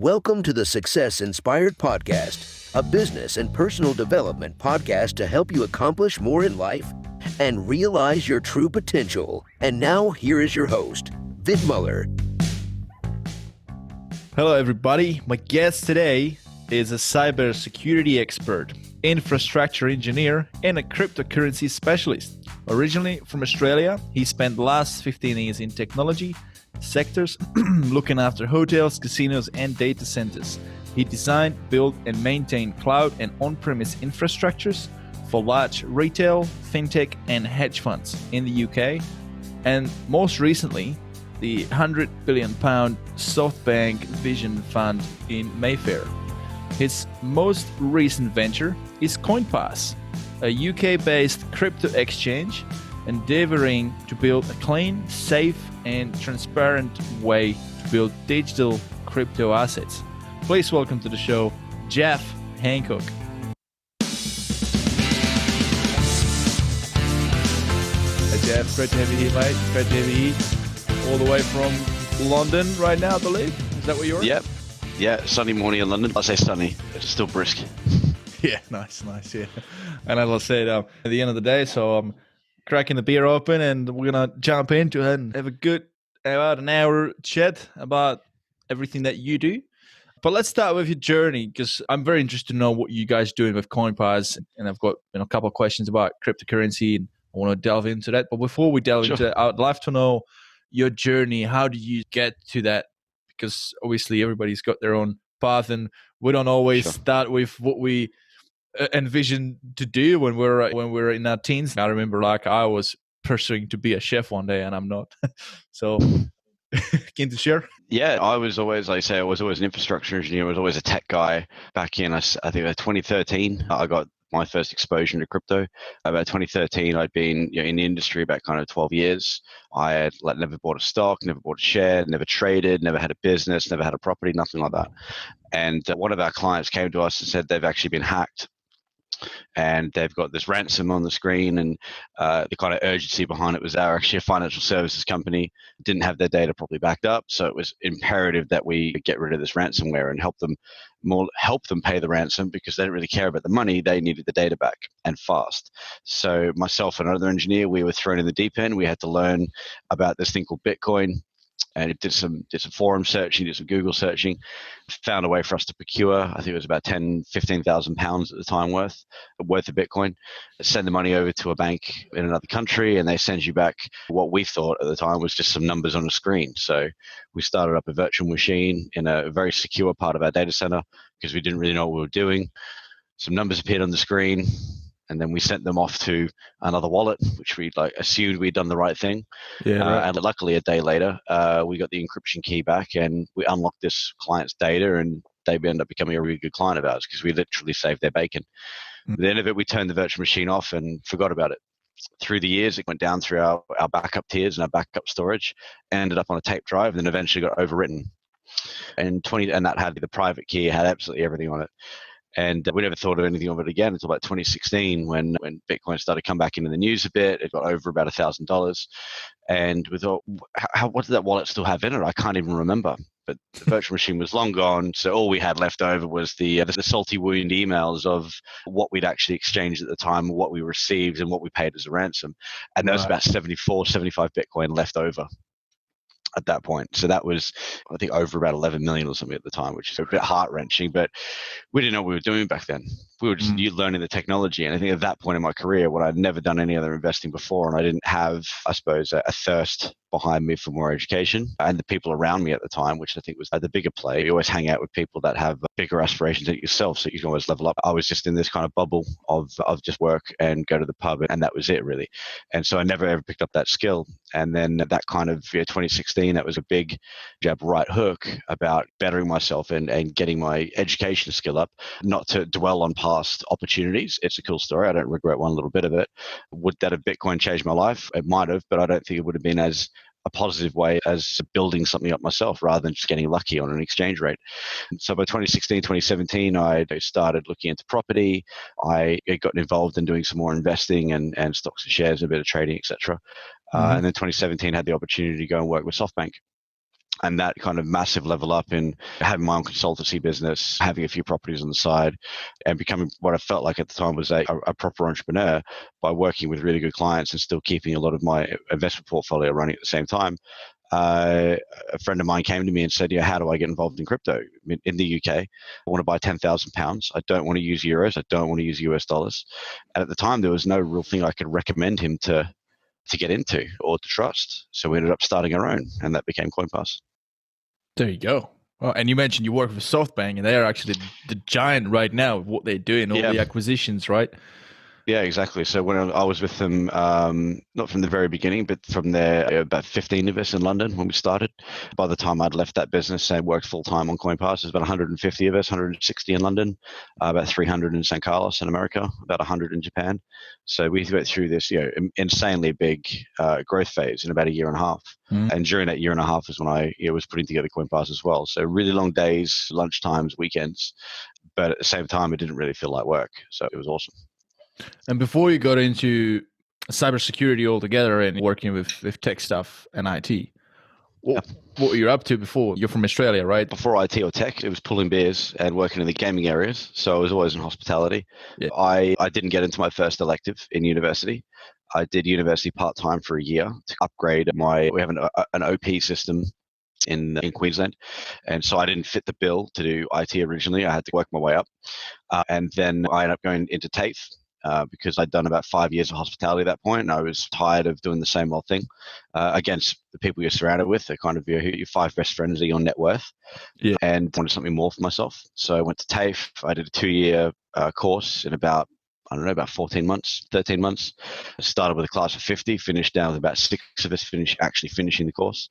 Welcome to the Success Inspired Podcast, a business and personal development podcast to help you accomplish more in life and realize your true potential. And now, here is your host, Vid Muller. Hello, everybody. My guest today is a cybersecurity expert, infrastructure engineer, and a cryptocurrency specialist. Originally from Australia, he spent the last 15 years in technology sectors, looking after hotels, casinos, and data centers. He designed, built, and maintained cloud and on-premise infrastructures for large retail, fintech, and hedge funds in the UK, and most recently, the £100 billion SoftBank Vision Fund in Mayfair. His most recent venture is Coinpass, a UK-based crypto exchange endeavoring to build a clean, safe, and transparent way to build digital crypto assets. Please welcome to the show, Jeff Hancock. Hey Jeff, great to have you here, mate. Great to have you here. All the way from London right now, I believe. Is that where you are? Yep. Yeah, sunny morning in London. I say sunny, but it's still brisk. Yeah, nice, yeah. And as I said, at the end of the day, so I'm cracking the beer open and we're going to jump into it and have a good about an hour chat about everything that you do. But let's start with your journey, because I'm very interested to know what you guys are doing with Coinpass, and I've got a couple of questions about cryptocurrency and I want to delve into that. But before we delve into it, I would love to know your journey. How did you get to that? Because obviously everybody's got their own path and we don't always start with what we envision to do when we're in our teens. I remember I was pursuing to be a chef one day and I'm not. So keen to share? Yeah, I was always an infrastructure engineer. I was always a tech guy. Back in, I think 2013, I got my first exposure to crypto. About 2013, I'd been in the industry about kind of 12 years. I had never bought a stock, never bought a share, never traded, never had a business, never had a property, nothing like that. And one of our clients came to us and said they've actually been hacked. And they've got this ransom on the screen, and the kind of urgency behind it was they're actually a financial services company, didn't have their data properly backed up, so it was imperative that we get rid of this ransomware and help them pay the ransom, because they didn't really care about the money, they needed the data back and fast. So myself and another engineer, we were thrown in the deep end. We had to learn about this thing called Bitcoin. And it did some forum searching, did some Google searching, found a way for us to procure, I think it was about £15,000 at the time worth of Bitcoin, send the money over to a bank in another country, and they send you back what we thought at the time was just some numbers on a screen. So we started up a virtual machine in a very secure part of our data center because we didn't really know what we were doing. Some numbers appeared on the screen, and then we sent them off to another wallet, which we assumed we'd done the right thing. Yeah, right. And luckily, a day later, we got the encryption key back, and we unlocked this client's data, and they ended up becoming a really good client of ours because we literally saved their bacon. Mm-hmm. At the end of it, we turned the virtual machine off and forgot about it. Through the years, it went down through our backup tiers and our backup storage, ended up on a tape drive, and then eventually got overwritten. And that had the private key, had absolutely everything on it. And we never thought of anything of it again until about 2016 when Bitcoin started to come back into the news a bit. It got over about $1,000. And we thought, what did that wallet still have in it? I can't even remember. But the virtual machine was long gone. So all we had left over was the salty wound emails of what we'd actually exchanged at the time, what we received, and what we paid as a ransom. And there was about 75 Bitcoin left over at that point. So that was, I think, over about 11 million or something at the time, which is a bit heart-wrenching, but we didn't know what we were doing back then. We were just learning the technology. And I think at that point in my career, when I'd never done any other investing before, and I didn't have, I suppose, a thirst behind me for more education, and the people around me at the time, which I think was the bigger play. You always hang out with people that have bigger aspirations than yourself, so you can always level up. I was just in this kind of bubble of just work and go to the pub, and that was it, really. And so I never ever picked up that skill. And then that kind of 2016, that was a big jab right hook about bettering myself and getting my education skill up, not to dwell on past opportunities. It's a cool story. I don't regret one little bit of it. Would that have Bitcoin changed my life? It might have, but I don't think it would have been as a positive way as building something up myself rather than just getting lucky on an exchange rate. So by 2016, 2017, I started looking into property. I got involved in doing some more investing and stocks and shares, a bit of trading, etc. And then 2017 had the opportunity to go and work with SoftBank. And that kind of massive level up in having my own consultancy business, having a few properties on the side, and becoming what I felt like at the time was a proper entrepreneur by working with really good clients and still keeping a lot of my investment portfolio running at the same time. A friend of mine came to me and said, how do I get involved in crypto? In the UK, I want to buy £10,000. I don't want to use euros. I don't want to use US dollars. And at the time, there was no real thing I could recommend him to get into or to trust. So we ended up starting our own, and that became Coinpass. There you go. Well, and you mentioned you work with SoftBank, and they're actually the giant right now of what they're doing, all the acquisitions, right? Yeah, exactly. So when I was with them, not from the very beginning, but from there, about 15 of us in London when we started. By the time I'd left that business and worked full-time on Coinpass, there's about 150 of us, 160 in London, about 300 in San Carlos in America, about 100 in Japan. So we went through this insanely big growth phase in about a year and a half. And during that year and a half is when I was putting together Coinpass as well. So really long days, lunchtimes, weekends. But at the same time, it didn't really feel like work. So it was awesome. And before you got into cybersecurity altogether and working with tech stuff and IT, what were you up to before? You're from Australia, right? Before IT or tech, it was pulling beers and working in the gaming areas. So I was always in hospitality. Yeah. I didn't get into my first elective in university. I did university part-time for a year to upgrade we have an OP system in Queensland. And so I didn't fit the bill to do IT originally. I had to work my way up. And then I ended up going into TAFE. Because I'd done about 5 years of hospitality at that point, and I was tired of doing the same old thing against the people you're surrounded with. They're kind of your 5 best friends are your net worth, and wanted something more for myself. So I went to TAFE. I did a 2-year course in about 14 months, 13 months. I started with a class of 50, finished down with about 6 of us finishing the course.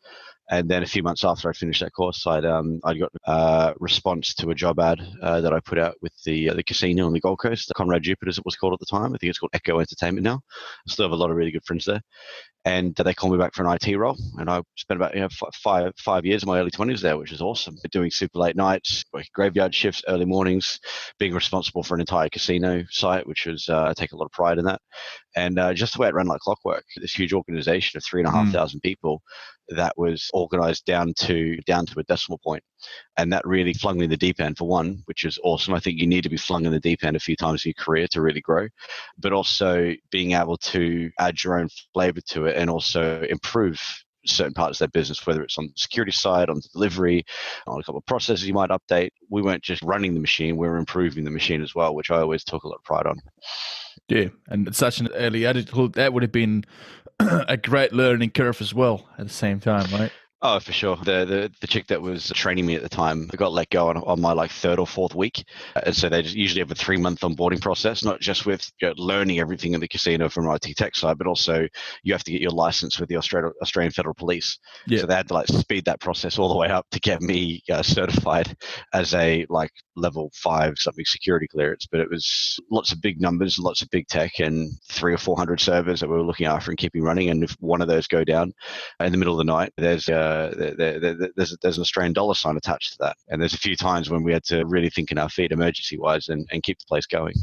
And then a few months after I finished that course, I got a response to a job ad that I put out with the casino on the Gold Coast, the Conrad Jupiter, as it was called at the time. I think it's called Echo Entertainment now. I still have a lot of really good friends there. And they called me back for an IT role. And I spent about 5 years in my early 20s there, which is awesome. Doing super late nights, working graveyard shifts, early mornings, being responsible for an entire casino site, which was I take a lot of pride in that. And just the way it ran like clockwork, this huge organization of 3,500 people that was organized down to a decimal point. And that really flung me in the deep end, for one, which is awesome. I think you need to be flung in the deep end a few times in your career to really grow, but also being able to add your own flavor to it and also improve certain parts of their business, whether it's on the security side, on the delivery, on a couple of processes you might update. We weren't just running the machine, we were improving the machine as well, which I always took a lot of pride on. Yeah, and such an early adulthood, that would have been a great learning curve as well at the same time, right? Oh, for sure. The chick that was training me at the time, I got let go on my like 3rd or 4th week. And so they just usually have a 3-month onboarding process, not just with learning everything in the casino from IT tech side, but also you have to get your license with the Australian Federal Police. Yeah. So they had to like speed that process all the way up to get me certified as a like level 5 something security clearance. But it was lots of big numbers, lots of big tech, and 300 or 400 servers that we were looking after and keeping running. And if one of those go down in the middle of the night, there's an Australian dollar sign attached to that. And there's a few times when we had to really think on our feet emergency-wise and keep the place going.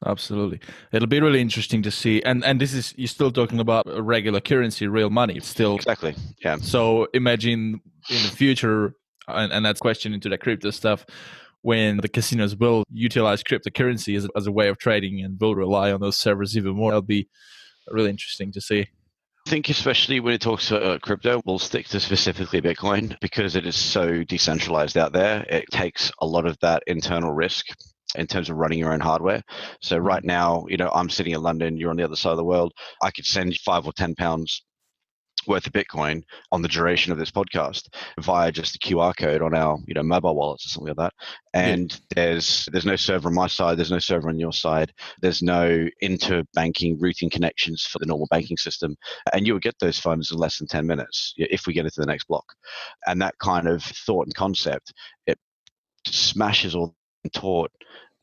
Absolutely. It'll be really interesting to see. And this is, you're still talking about a regular currency, real money. It's still... Exactly, yeah. So imagine in the future, and that's question into the crypto stuff, when the casinos will utilize cryptocurrency as a way of trading and will rely on those servers even more. That'll be really interesting to see. I think especially when it talks to crypto, we'll stick to specifically Bitcoin because it is so decentralized out there. It takes a lot of that internal risk in terms of running your own hardware. So right now, I'm sitting in London, you're on the other side of the world. I could send £5 or £10 worth of Bitcoin on the duration of this podcast via just a QR code on our mobile wallets or something like that. And there's no server on my side, there's no server on your side, there's no inter-banking routing connections for the normal banking system, and you will get those funds in less than 10 minutes if we get into the next block. And that kind of thought and concept, it smashes all taught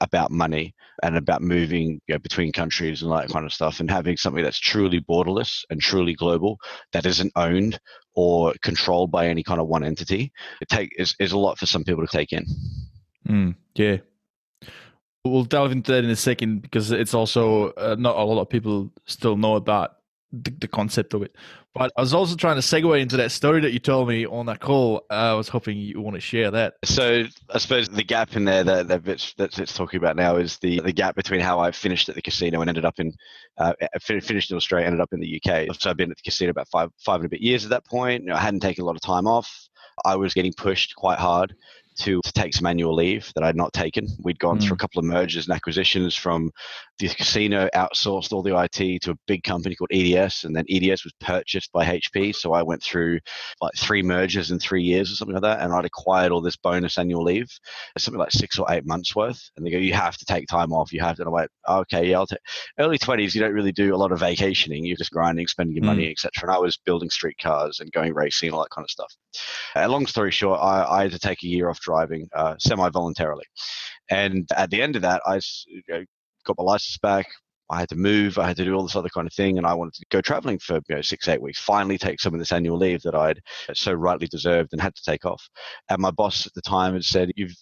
about money and about moving between countries and that kind of stuff, and having something that's truly borderless and truly global that isn't owned or controlled by any kind of one entity, is a lot for some people to take in. Yeah. We'll delve into that in a second because it's also not a lot of people still know about the concept of it. But I was also trying to segue into that story that you told me on that call. I was hoping you want to share that. So I suppose the gap in there that it's talking about now is the gap between how I finished at the casino and ended up in finished in Australia, ended up in the UK. So I've been at the casino about five and a bit years at that point. I hadn't taken a lot of time off. I was getting pushed quite hard to take some annual leave that I'd not taken. We'd gone through a couple of mergers and acquisitions. From the casino outsourced all the IT to a big company called EDS, and then EDS was purchased by HP. So I went through like 3 mergers in 3 years or something like that, and I'd acquired all this bonus annual leave, something like 6 or 8 months worth. And they go, you have to take time off. You have to. And I went, okay, yeah, I'll take. Early 20s, you don't really do a lot of vacationing. You're just grinding, spending your money, etc. And I was building streetcars and going racing, all that kind of stuff. Long story short, I had to take a year off driving semi-voluntarily. And at the end of that, I got my license back. I had to move. I had to do all this other kind of thing. And I wanted to go traveling for 6-8 weeks, finally take some of this annual leave that I'd so rightly deserved and had to take off. And my boss at the time had said, you've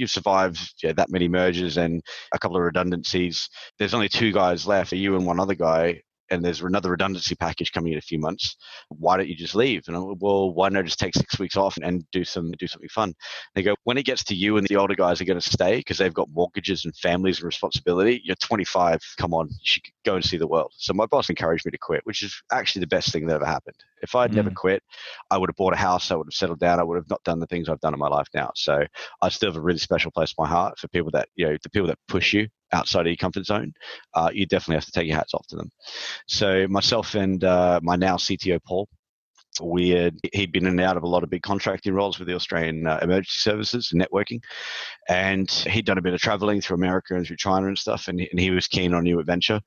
survived that many mergers and a couple of redundancies. There's only 2 guys left, you and one other guy, and there's another redundancy package coming in a few months. Why don't you just leave? And I'm like, well, why not just take 6 weeks off and do something fun? They go, when it gets to you and the older guys are going to stay because they've got mortgages and families and responsibility. You're 25. Come on, you should go and see the world. So my boss encouraged me to quit, which is actually the best thing that ever happened. If I'd never quit, I would have bought a house. I would have settled down. I would have not done the things I've done in my life now. So I still have a really special place in my heart for people that, the people that push you outside of your comfort zone. You definitely have to take your hats off to them. So myself and my now CTO, Paul, he'd been in and out of a lot of big contracting roles with the Australian emergency services and networking. And he'd done a bit of traveling through America and through China and stuff. And he was keen on a new adventure.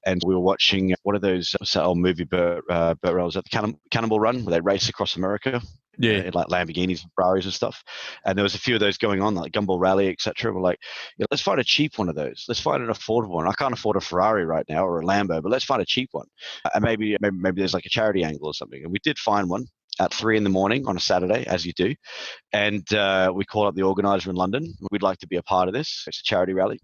And we were watching, what are those, what's that old movie, Burt Reynolds, at the Cannonball Run, where they race across America. Yeah, in like Lamborghinis and Ferraris and stuff. And there was a few of those going on, like Gumball Rally, etc. We're like, let's find a cheap one of those. Let's find an affordable one. I can't afford a Ferrari right now or a Lambo, but let's find a cheap one. And maybe there's like a charity angle or something. And we did find one at 3 a.m. on a Saturday, as you do. And we called up the organizer in London. We'd like to be a part of this. It's a charity rally.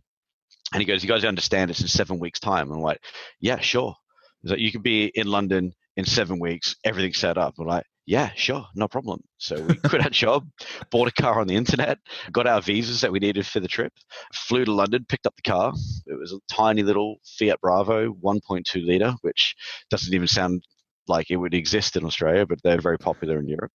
And he goes, you guys understand it's in 7 weeks' time? And I'm like, yeah, sure. He's like, you could be in London in 7 weeks, everything's set up. I'm like, yeah, sure, no problem. So we quit our job, bought a car on the internet, got our visas that we needed for the trip, flew to London, picked up the car. It was a tiny little Fiat Bravo, 1.2 litre, which doesn't even sound like it would exist in Australia, but they're very popular in Europe.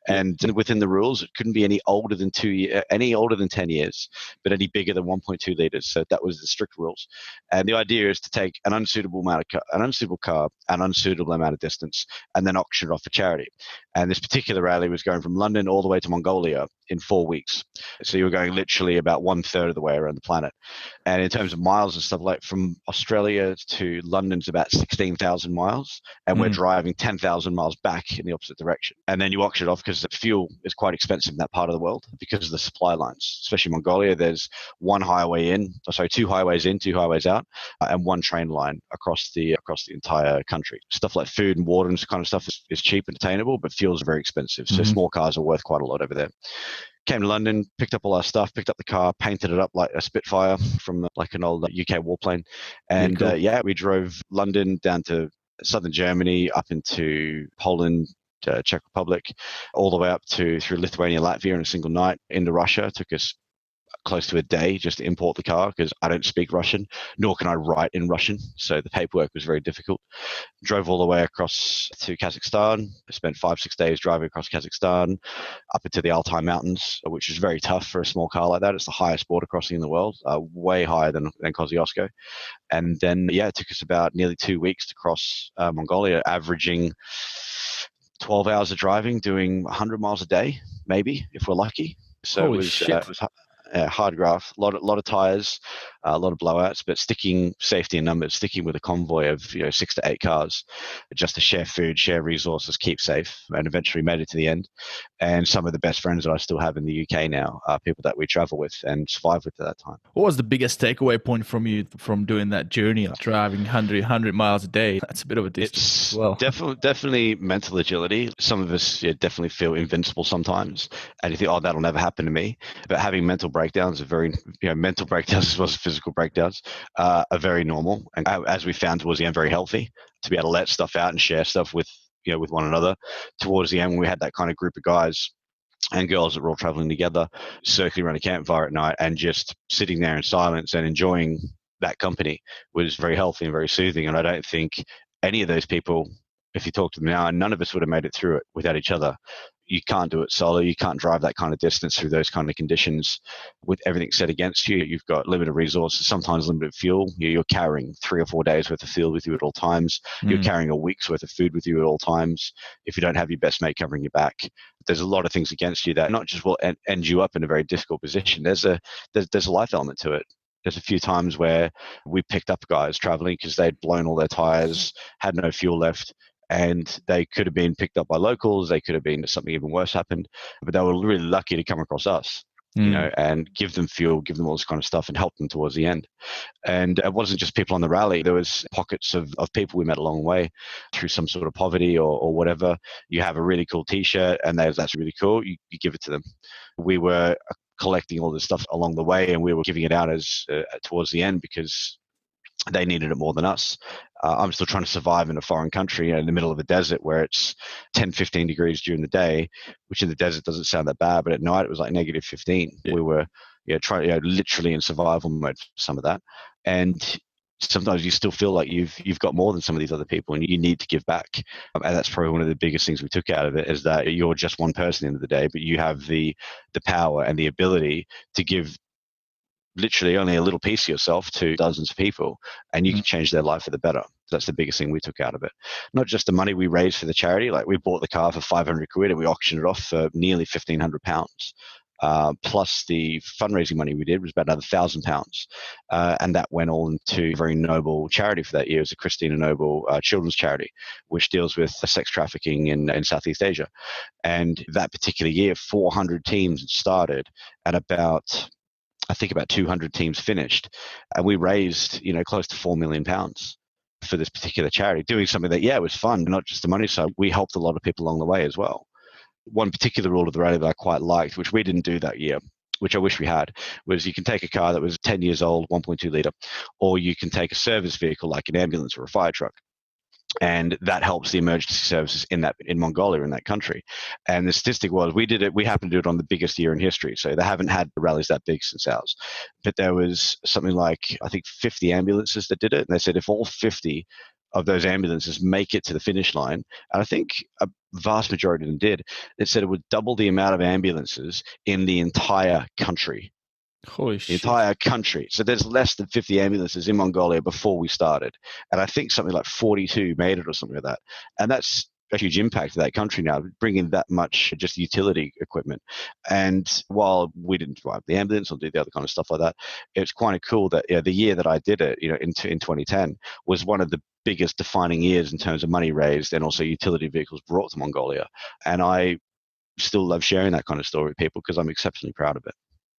And within the rules, it couldn't be any older than 10 years, but any bigger than 1.2 liters. So that was the strict rules. And the idea is to take an unsuitable car, an unsuitable amount of distance, and then auction it off for charity. And this particular rally was going from London all the way to Mongolia in 4 weeks. So you were going literally about 1/3 of the way around the planet. And in terms of miles and stuff, like from Australia to London's about 16,000 miles, and we're driving 10,000 miles back in the opposite direction. And then you auction it off because the fuel is quite expensive in that part of the world because of the supply lines, especially Mongolia. There's two highways in, 2 highways out, and 1 train line across the entire country. Stuff like food and water and this kind of stuff is cheap and attainable, but fuels are very expensive. So small cars are worth quite a lot over there. Came to London, picked up all our stuff, picked up the car, painted it up like a Spitfire from like an old UK warplane. And we drove London down to southern Germany, up into Poland, Czech Republic, all the way up through Lithuania, Latvia in a single night, into Russia. It took us close to a day just to import the car because I don't speak Russian, nor can I write in Russian. So the paperwork was very difficult. Drove all the way across to Kazakhstan. I spent 5-6 days driving across Kazakhstan up into the Altai Mountains, which is very tough for a small car like that. It's the highest border crossing in the world, way higher than Kosciuszko. And then, it took us about nearly 2 weeks to cross Mongolia, averaging 12 hours of driving, doing 100 miles a day, maybe, if we're lucky. So Holy it was shit. hard graft, a lot of tires, a lot of blowouts, but sticking safety in numbers, sticking with a convoy of 6 to 8 cars, just to share food, share resources, keep safe, and eventually made it to the end. And some of the best friends that I still have in the UK now are people that we travel with and survive with at that time. What was the biggest takeaway point from you from doing that journey, like driving 100 miles a day? That's a bit of a distance as well. Definitely mental agility. Some of us definitely feel invincible sometimes, and you think, oh, that'll never happen to me. But having mental breakdowns are very, mental breakdowns as well as physical breakdowns are very normal. And as we found towards the end, very healthy to be able to let stuff out and share stuff with one another. Towards the end, when we had that kind of group of guys and girls that were all traveling together, circling around a campfire at night and just sitting there in silence and enjoying that company was very healthy and very soothing. And I don't think any of those people, if you talk to them now, and none of us would have made it through it without each other. You can't do it solo. You can't drive that kind of distance through those kind of conditions with everything set against you. You've got limited resources, sometimes limited fuel. You're carrying 3 or 4 days worth of fuel with you at all times. You're carrying a week's worth of food with you at all times. If you don't have your best mate covering your back, there's a lot of things against you that not just will end you up in a very difficult position. There's a life element to it. There's a few times where we picked up guys traveling because they'd blown all their tires, had no fuel left, and they could have been picked up by locals. They could have been something even worse happened, but they were really lucky to come across us, and give them fuel, give them all this kind of stuff and help them towards the end. And it wasn't just people on the rally. There was pockets of people we met along the way through some sort of poverty or whatever. You have a really cool t-shirt and that's really cool. You give it to them. We were collecting all this stuff along the way and we were giving it out as towards the end because they needed it more than us. I'm still trying to survive in a foreign country in the middle of a desert where it's 10, 15 degrees during the day, which in the desert doesn't sound that bad, but at night it was like negative 15. Yeah. We were trying, literally in survival mode for some of that. And sometimes you still feel like you've got more than some of these other people and you need to give back. And that's probably one of the biggest things we took out of it, is that you're just one person at the end of the day, but you have the power and the ability to give literally only a little piece of yourself to dozens of people, and you can change their life for the better. That's the biggest thing we took out of it. Not just the money we raised for the charity. Like, we bought the car for 500 quid and we auctioned it off for nearly 1,500 pounds. Plus the fundraising money we did was about another £1,000. And that went all into a very noble charity for that year. It was a Christina Noble children's charity, which deals with sex trafficking in Southeast Asia. And that particular year, 400 teams started and about 200 teams finished, and we raised, close to £4 million for this particular charity, doing something that, it was fun, not just the money side. We helped a lot of people along the way as well. One particular rule of the rally that I quite liked, which we didn't do that year, which I wish we had, was you can take a car that was 10 years old, 1.2 litre, or you can take a service vehicle like an ambulance or a fire truck. And that helps the emergency services in Mongolia, in that country. And the statistic was, we happened to do it on the biggest year in history. So they haven't had rallies that big since ours. But there was something like, 50 ambulances that did it. And they said if all 50 of those ambulances make it to the finish line, and I think a vast majority of them did, it said it would double the amount of ambulances in the entire country. Holy shit. The entire country. So there's less than 50 ambulances in Mongolia before we started. And I think something like 42 made it or something like that. And that's a huge impact to that country now, bringing that much just utility equipment. And while we didn't drive the ambulance or do the other kind of stuff like that, it's quite cool that the year that I did it, in 2010, was one of the biggest defining years in terms of money raised and also utility vehicles brought to Mongolia. And I still love sharing that kind of story with people because I'm exceptionally proud of it.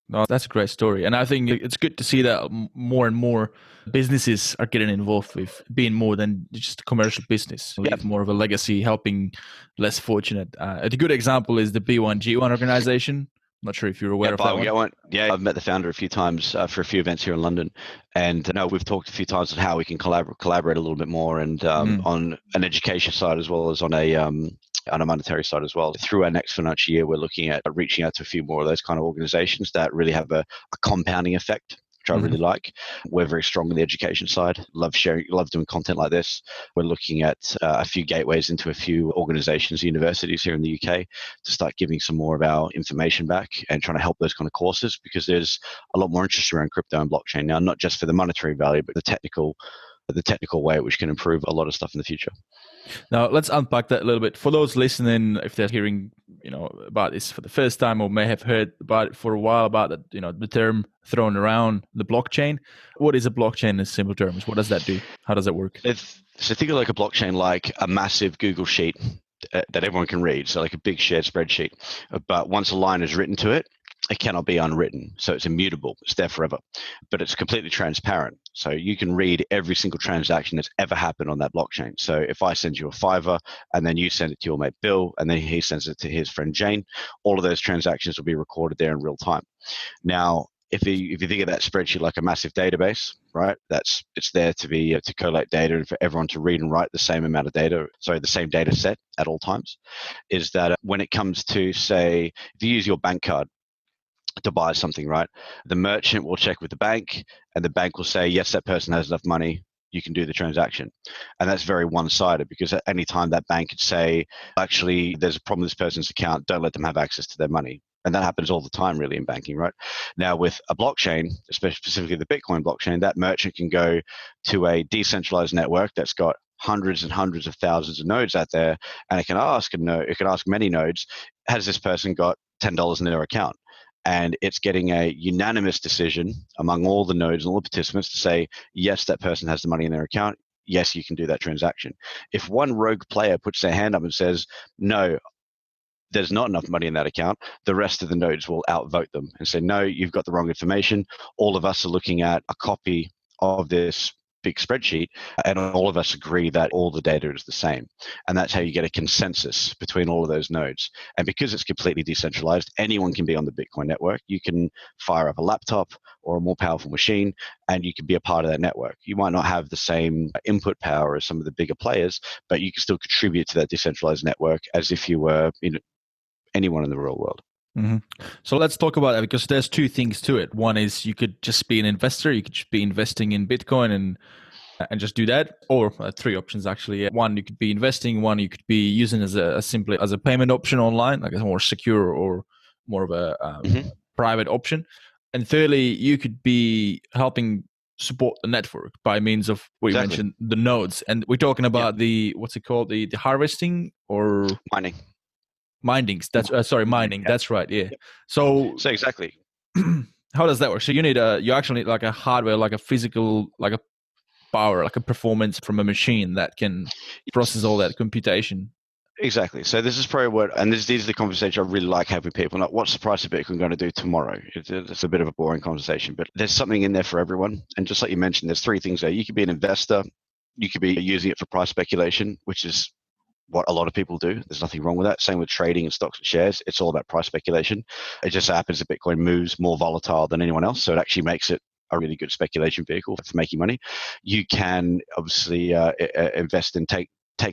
No, that's a great story. And I think it's good to see that more and more businesses are getting involved with being more than just a commercial business, leave more of a legacy, helping less fortunate. A good example is the B1G1 organization. I'm not sure if you're aware of that one. Yeah, I've met the founder a few times for a few events here in London. And we've talked a few times on how we can collaborate a little bit more, and on an education side as well as on a monetary side as well. Through our next financial year, we're looking at reaching out to a few more of those kind of organizations that really have a compounding effect, which I really like. We're very strong on the education side. Love sharing, love doing content like this. We're looking at a few gateways into a few organizations, universities here in the UK, to start giving some more of our information back and trying to help those kind of courses, because there's a lot more interest around crypto and blockchain now, not just for the monetary value, but the technical way which can improve a lot of stuff in the future. Now, let's unpack that a little bit. For those listening, if they're hearing, about this for the first time, or may have heard about it for a while, about that, the term thrown around, the blockchain. What is a blockchain in simple terms? What does that do? How does it work? So think of like a blockchain like a massive Google sheet that everyone can read. So like a big shared spreadsheet. But once a line is written to it, it cannot be unwritten. So it's immutable. It's there forever. But it's completely transparent. So you can read every single transaction that's ever happened on that blockchain. So if I send you a $5 and then you send it to your mate Bill and then he sends it to his friend Jane, all of those transactions will be recorded there in real time. Now, if you think of that spreadsheet like a massive database, right? It's there to be to collate data and for everyone to read and write the same amount of data, the same data set at all times. Is that when it comes to, say, if you use your bank card to buy something, right? The merchant will check with the bank, and the bank will say, yes, that person has enough money, you can do the transaction. And that's very one-sided, because at any time that bank could say, actually, there's a problem with this person's account, don't let them have access to their money. And that happens all the time, really, in banking, right? Now, with a blockchain, especially specifically the Bitcoin blockchain, that merchant can go to a decentralized network that's got hundreds and hundreds of thousands of nodes out there, and it can ask many nodes, has this person got $10 in their account? And it's getting a unanimous decision among all the nodes and all the participants to say, yes, that person has the money in their account. Yes, you can do that transaction. If one rogue player puts their hand up and says, no, there's not enough money in that account, the rest of the nodes will outvote them and say, no, you've got the wrong information. All of us are looking at a copy of this big spreadsheet, and all of us agree that all the data is the same. And that's how you get a consensus between all of those nodes. And because it's completely decentralized, anyone can be on the Bitcoin network. You can fire up a laptop or a more powerful machine, and you can be a part of that network. You might not have the same input power as some of the bigger players, but you can still contribute to that decentralized network as if you were anyone in the real world. Mm-hmm. So let's talk about that, because there's two things to it. One is you could just be an investor. You could just be investing in Bitcoin and just do that, or three options actually. One, you could be investing. One, you could be using simply as a payment option online, like a more secure or more of a private option. And thirdly, you could be helping support the network by means of what you mentioned, the nodes. And we're talking about the what's it called, the harvesting or mining. Mining. Mining. Yeah. That's right. Yeah. Yep. So exactly. How does that work? So you actually need like a hardware, like a physical, like a power, like a performance from a machine that can process all that computation. Exactly. So this is probably this is the conversation I really like having with people. Like, what's the price of Bitcoin going to do tomorrow? It's a bit of a boring conversation, but there's something in there for everyone. And just like you mentioned, there's three things there. You could be an investor. You could be using it for price speculation, which is what a lot of people do. There's nothing wrong with that. Same with trading and stocks and shares. It's all about price speculation. It just happens that Bitcoin moves more volatile than anyone else, so it actually makes it a really good speculation vehicle for making money. You can obviously invest and take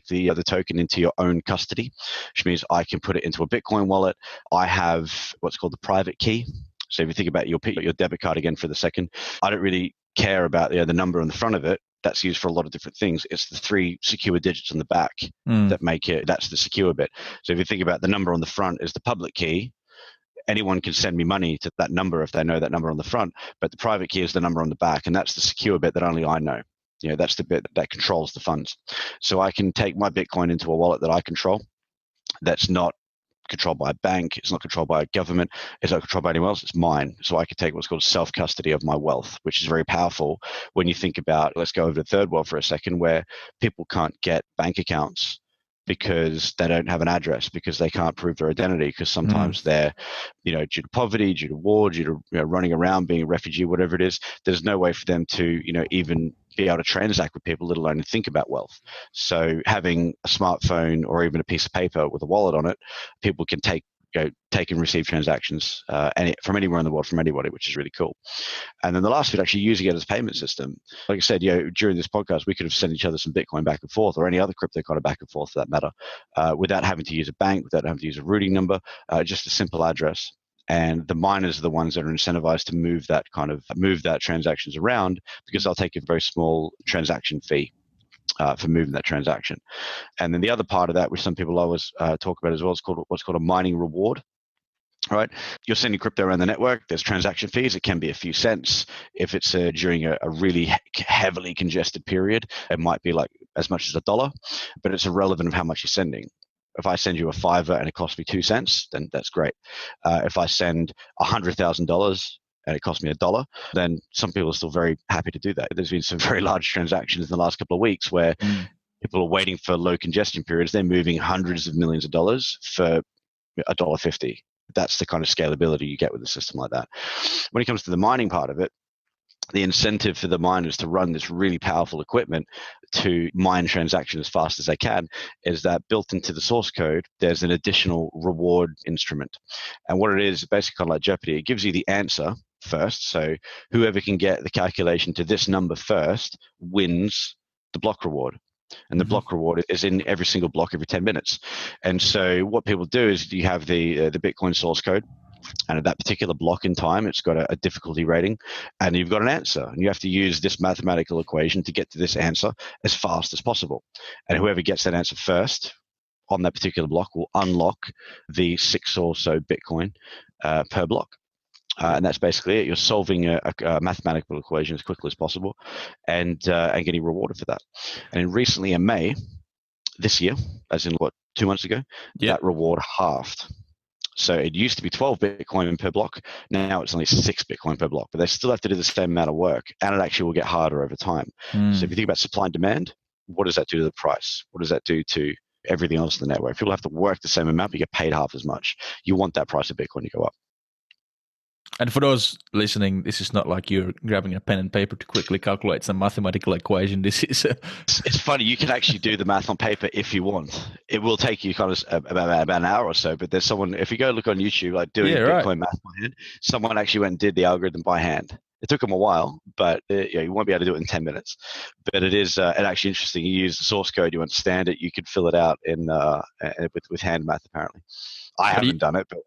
the token into your own custody, which means I can put it into a Bitcoin wallet. I have what's called the private key. So if you think about your debit card again for the second, I don't really care about the number on the front of it. That's used for a lot of different things. It's the three secure digits on the back that make it, that's the secure bit. So if you think about the number on the front is the public key, anyone can send me money to that number if they know that number on the front, but the private key is the number on the back, and that's the secure bit that only I know. That's the bit that controls the funds. So I can take my Bitcoin into a wallet that I control, that's not controlled by a bank, it's not controlled by a government, it's not controlled by anyone else, it's mine. So I can take what's called self-custody of my wealth, which is very powerful when you think about, let's go over to the third world for a second, where people can't get bank accounts because they don't have an address, because they can't prove their identity, because sometimes they're, due to poverty, due to war, due to running around, being a refugee, whatever it is, there's no way for them to, even be able to transact with people, let alone think about wealth. So having a smartphone or even a piece of paper with a wallet on it, people can take and receive transactions from anywhere in the world, from anybody, which is really cool. And then the last bit, actually using it as a payment system. Like I said, during this podcast, we could have sent each other some Bitcoin back and forth, or any other crypto kind of back and forth for that matter, without having to use a bank, without having to use a routing number, just a simple address. And the miners are the ones that are incentivized to move that transactions around, because they'll take a very small transaction fee for moving that transaction. And then the other part of that, which some people always talk about as well, is what's called a mining reward. Right, you're sending crypto around the network. There's transaction fees. It can be a few cents. If it's during a really heavily congested period, it might be like as much as $1, but it's irrelevant of how much you're sending. If I send you a $5 and it costs me 2 cents, then that's great. If I send $100,000 and it costs me $1, then some people are still very happy to do that. There's been some very large transactions in the last couple of weeks where people are waiting for low congestion periods. They're moving hundreds of millions of dollars for $1.50. That's the kind of scalability you get with a system like that. When it comes to the mining part of it, the incentive for the miners to run this really powerful equipment to mine transactions as fast as they can is that built into the source code, there's an additional reward instrument. And what it is, basically kind of like Jeopardy, it gives you the answer first. So whoever can get the calculation to this number first wins the block reward. And the block reward is in every single block every 10 minutes. And so what people do is you have the Bitcoin source code, and at that particular block in time, it's got a difficulty rating, and you've got an answer. And you have to use this mathematical equation to get to this answer as fast as possible. And whoever gets that answer first on that particular block will unlock the 6 or so Bitcoin per block. And that's basically it. You're solving a mathematical equation as quickly as possible and getting rewarded for that. And recently in May this year, as in 2 months ago, that reward halved. So it used to be 12 Bitcoin per block. Now it's only 6 Bitcoin per block, but they still have to do the same amount of work, and it actually will get harder over time. So if you think about supply and demand, what does that do to the price? What does that do to everything else in the network? If people have to work the same amount, but you get paid half as much. You want that price of Bitcoin to go up. And for those listening, this is not like you're grabbing a pen and paper to quickly calculate some mathematical equation. This is it's funny. You can actually do the math on paper if you want. It will take you kind of about an hour or so. But there's someone, if you go look on YouTube, like doing Bitcoin math by hand, someone actually went and did the algorithm by hand. It took them a while, but you won't be able to do it in 10 minutes. But it is actually interesting. You use the source code, you understand it, you could fill it out in with hand math. Apparently, I haven't done it, but.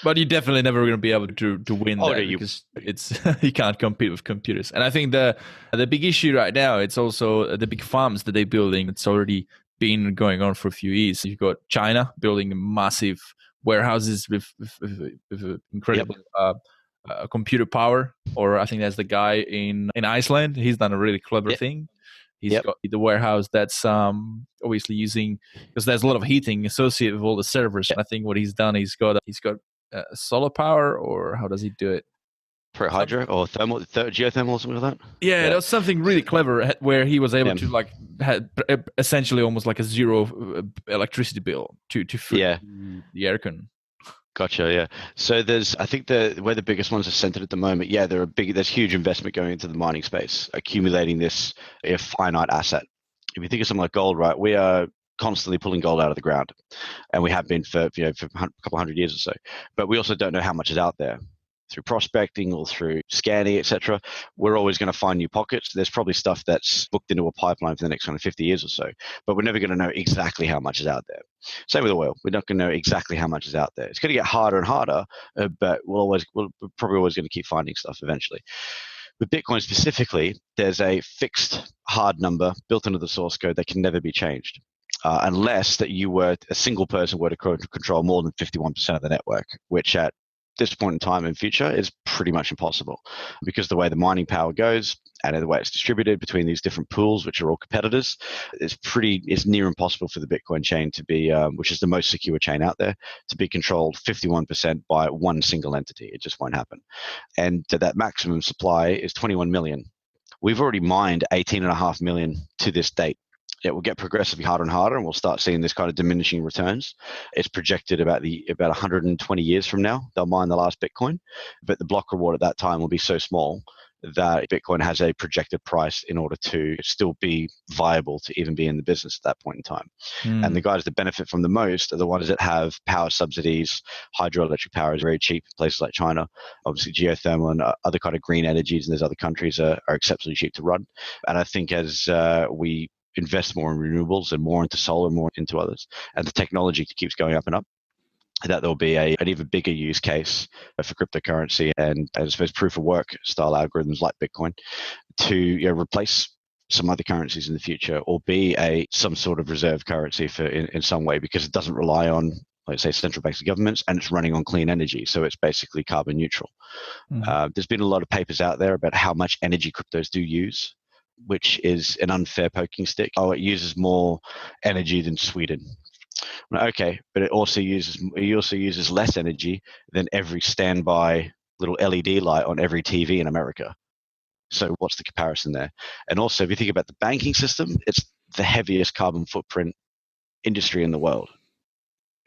But you're definitely never going to be able to win that because it's you can't compete with computers. And I think the big issue right now, it's also the big farms that they're building. It's already been going on for a few years. You've got China building massive warehouses with incredible computer power. Or I think there's the guy in Iceland. He's done a really clever thing. He's got the warehouse that's obviously using, because there's a lot of heating associated with all the servers. And I think what he's done, he's got solar power, or how does he do it? Hydro or thermal, geothermal or something like that? Yeah, that was something really clever where he was able to had essentially almost like a zero electricity bill to fill the aircon. Gotcha. Yeah. So I think where the biggest ones are centered at the moment. Yeah, there's huge investment going into the mining space, accumulating this finite asset. If you think of something like gold, right? We are constantly pulling gold out of the ground, and we have been for a couple hundred years or so. But we also don't know how much is out there through prospecting or through scanning, etc. We're always going to find new pockets. There's probably stuff that's booked into a pipeline for the next 50 years or so, but we're never going to know exactly how much is out there. Same with oil. We're not going to know exactly how much is out there. It's going to get harder and harder, but we're probably always going to keep finding stuff eventually. With Bitcoin specifically, there's a fixed hard number built into the source code that can never be changed. Unless that a single person were to control more than 51% of the network, which at this point in time in future is pretty much impossible, because the way the mining power goes and the way it's distributed between these different pools, which are all competitors, it's near impossible for the Bitcoin chain to be, which is the most secure chain out there, to be controlled 51% by one single entity. It just won't happen. And that maximum supply is 21 million. We've already mined 18.5 million to this date. It will get progressively harder and harder, and we'll start seeing this kind of diminishing returns. It's projected about 120 years from now, they'll mine the last Bitcoin, but the block reward at that time will be so small that Bitcoin has a projected price in order to still be viable to even be in the business at that point in time. And the guys that benefit from the most are the ones that have power subsidies. Hydroelectric power is very cheap in places like China. Obviously, geothermal and other kind of green energies in those other countries are exceptionally cheap to run. And I think as we invest more in renewables and more into solar, more into others, and the technology keeps going up and up, that there'll be an even bigger use case for cryptocurrency and, I suppose, proof of work style algorithms like Bitcoin to replace some other currencies in the future, or be some sort of reserve currency in some way, because it doesn't rely on, let's say, central banks and governments, and it's running on clean energy, so it's basically carbon neutral. There's been a lot of papers out there about how much energy cryptos do use, which is an unfair poking stick. It uses more energy than Sweden. Okay, but it also uses less energy than every standby little LED light on every TV in America. So what's the comparison there? And also, if you think about the banking system, it's the heaviest carbon footprint industry in the world.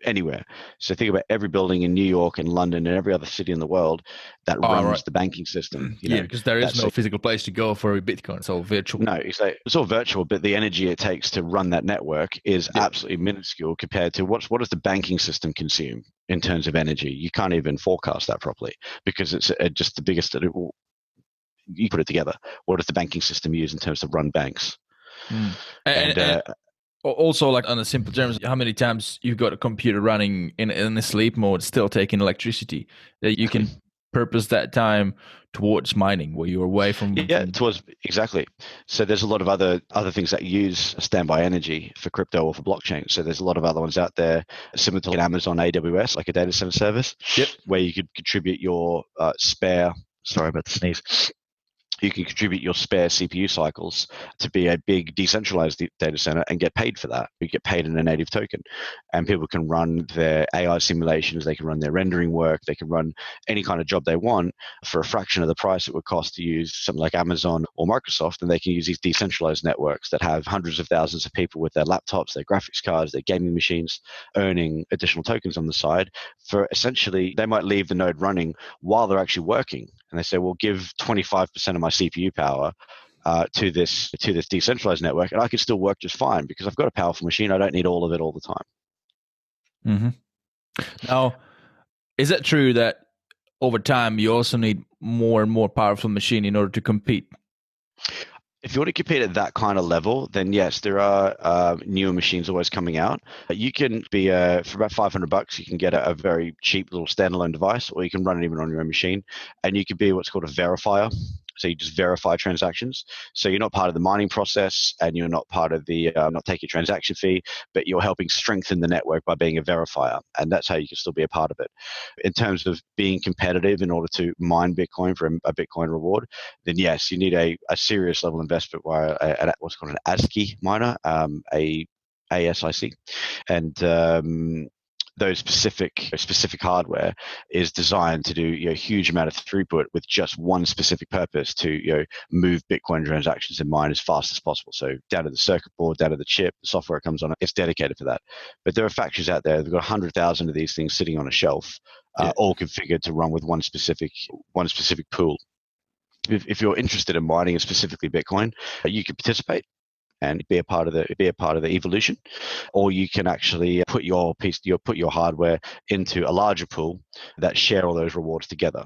anywhere. So think about every building in New York and London and every other city in the world that runs right. the banking system. Yeah, because there is no physical place to go for a Bitcoin. It's all virtual. No, it's all virtual, but the energy it takes to run that network is absolutely minuscule compared to what does the banking system consume in terms of energy? You can't even forecast that properly because it's just the biggest. You put it together. What does the banking system use in terms of run banks? And also, like on the simple terms, how many times you've got a computer running in a sleep mode, still taking electricity, that you can purpose that time towards mining, where you're away from. Towards exactly. So there's a lot of other things that use standby energy for crypto or for blockchain. So there's a lot of other ones out there, similar to Amazon AWS, like a data center service, where you could contribute your spare. Sorry about the sneeze. You can contribute your spare CPU cycles to be a big decentralized data center and get paid for that. You get paid in a native token. And people can run their AI simulations, they can run their rendering work, they can run any kind of job they want for a fraction of the price it would cost to use something like Amazon or Microsoft. And they can use these decentralized networks that have hundreds of thousands of people with their laptops, their graphics cards, their gaming machines, earning additional tokens on the side for essentially, they might leave the node running while they're actually working. And they say, well, give 25% of my CPU power to this decentralized network, and I can still work just fine because I've got a powerful machine. I don't need all of it all the time. Mm-hmm. Now, is it true that over time you also need more and more powerful machine in order to compete? If you want to compete at that kind of level, then yes, there are newer machines always coming out. You can be for about $500, you can get a very cheap little standalone device, or you can run it even on your own machine, and you can be what's called a verifier. So you just verify transactions. So you're not part of the mining process, and you're not part of the not taking a transaction fee, but you're helping strengthen the network by being a verifier, and that's how you can still be a part of it. In terms of being competitive in order to mine Bitcoin for a Bitcoin reward, then yes, you need a serious level investment via what's called an ASCII miner, a ASIC, and those specific hardware is designed to do a huge amount of throughput with just one specific purpose to move Bitcoin transactions and mine as fast as possible. So down to the circuit board, down to the chip, the software comes on, it's dedicated for that. But there are factories out there, they've got 100,000 of these things sitting on a shelf, all configured to run with one specific pool. If you're interested in mining and specifically Bitcoin, you can participate and be a part of the evolution, or you can actually put your hardware into a larger pool that share all those rewards together.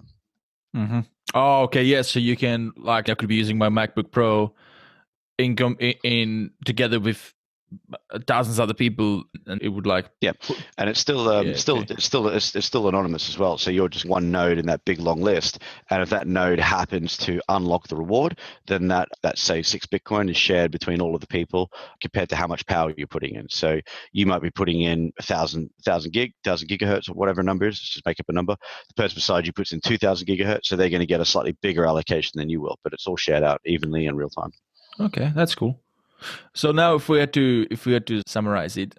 Mm-hmm. Oh, okay, yes. Yeah, so you can, like, I could be using my MacBook Pro in together with thousands of other people, and it would and it's still it's still anonymous as well. So you're just one node in that big long list, and if that node happens to unlock the reward, then that say 6 Bitcoin is shared between all of the people compared to how much power you're putting in. So you might be putting in 1,000 gigahertz or whatever number is, just make up a number. The person beside you puts in 2,000 gigahertz, so they're going to get a slightly bigger allocation than you will, but it's all shared out evenly in real time. Okay, that's cool. So now, if we had to summarize it,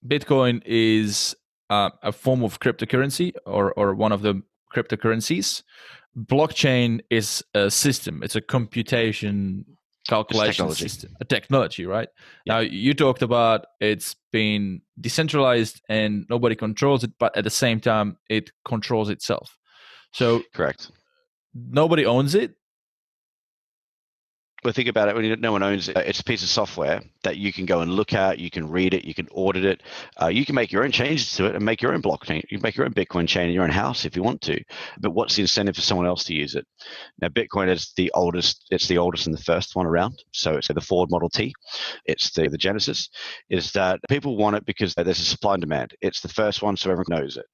Bitcoin is a form of cryptocurrency or one of the cryptocurrencies. Blockchain is a system; it's a computation calculation system, a technology, right? Yeah. Now, you talked about it's been decentralized and nobody controls it, but at the same time, it controls itself. So, correct. Nobody owns it. But think about it, when no one owns it, it's a piece of software that you can go and look at, you can read it, you can audit it, you can make your own changes to it and make your own blockchain. You can make your own Bitcoin chain in your own house if you want to. But what's the incentive for someone else to use it? Now, Bitcoin is the oldest and the first one around. So it's the Ford Model T. It's the Genesis. Is that people want it because there's a supply and demand. It's the first one, so everyone knows it.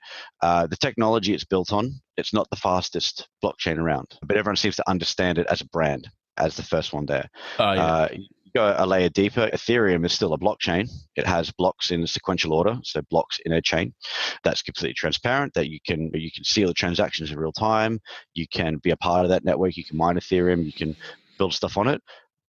The technology it's built on, it's not the fastest blockchain around, but everyone seems to understand it as a brand, as the first one there. You go a layer deeper, Ethereum is still a blockchain. It has blocks in sequential order, so blocks in a chain. That's completely transparent, that you can see the transactions in real time. You can be a part of that network. You can mine Ethereum. You can build stuff on it.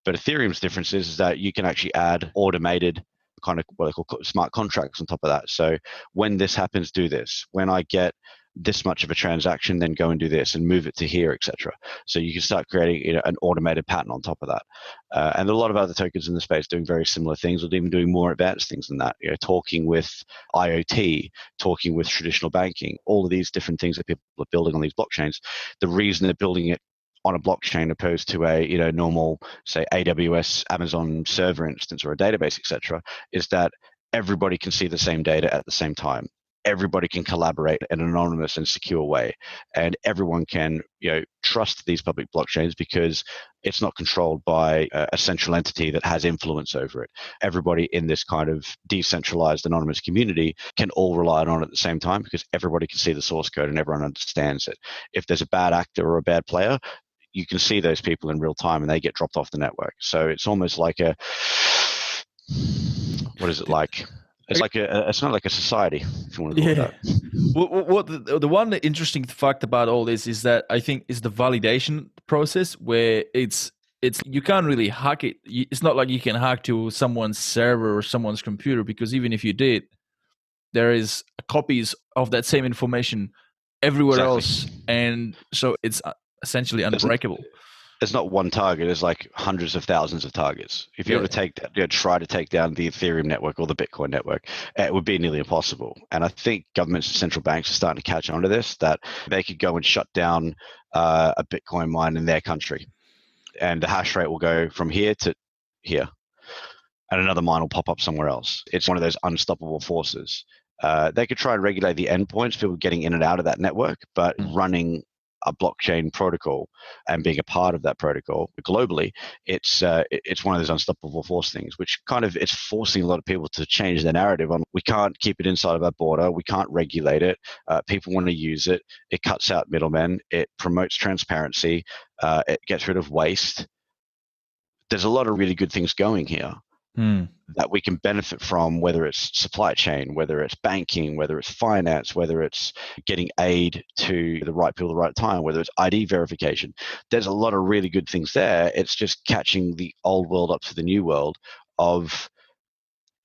But Ethereum's difference is that you can actually add automated kind of what they call smart contracts on top of that. So when this happens, do this. When I get this much of a transaction, then go and do this and move it to here, etc. So you can start creating an automated pattern on top of that. And there are a lot of other tokens in the space doing very similar things, or even doing more advanced things than that. Talking with IoT, talking with traditional banking, all of these different things that people are building on these blockchains. The reason they're building it on a blockchain opposed to a normal, say, AWS, Amazon server instance or a database, etc., is that everybody can see the same data at the same time. Everybody can collaborate in an anonymous and secure way, and everyone can trust these public blockchains because it's not controlled by a central entity that has influence over it. Everybody in this kind of decentralized anonymous community can all rely on it at the same time because everybody can see the source code and everyone understands it. If there's a bad actor or a bad player, you can see those people in real time and they get dropped off the network. So it's almost like what is it like? It's it's not like a society, if you want to call it that. What the one interesting fact about all this is that I think is the validation process, where it's you can't really hack it. It's not like you can hack to someone's server or someone's computer, because even if you did, there is copies of that same information everywhere else, and so it's essentially unbreakable. There's not one target. There's like hundreds of thousands of targets. If you were to try to take down the Ethereum network or the Bitcoin network, it would be nearly impossible. And I think governments and central banks are starting to catch on to this, that they could go and shut down a Bitcoin mine in their country, and the hash rate will go from here to here, and another mine will pop up somewhere else. It's one of those unstoppable forces. They could try and regulate the endpoints, people getting in and out of that network, but running a blockchain protocol and being a part of that protocol globally, it's one of those unstoppable force things, which kind of it's forcing a lot of people to change their narrative on, we can't keep it inside of our border, we can't regulate it, people want to use it, it cuts out middlemen, it promotes transparency, it gets rid of waste. There's a lot of really good things going here that we can benefit from, whether it's supply chain, whether it's banking, whether it's finance, whether it's getting aid to the right people at the right time, whether it's ID verification. There's a lot of really good things there. It's just catching the old world up to the new world of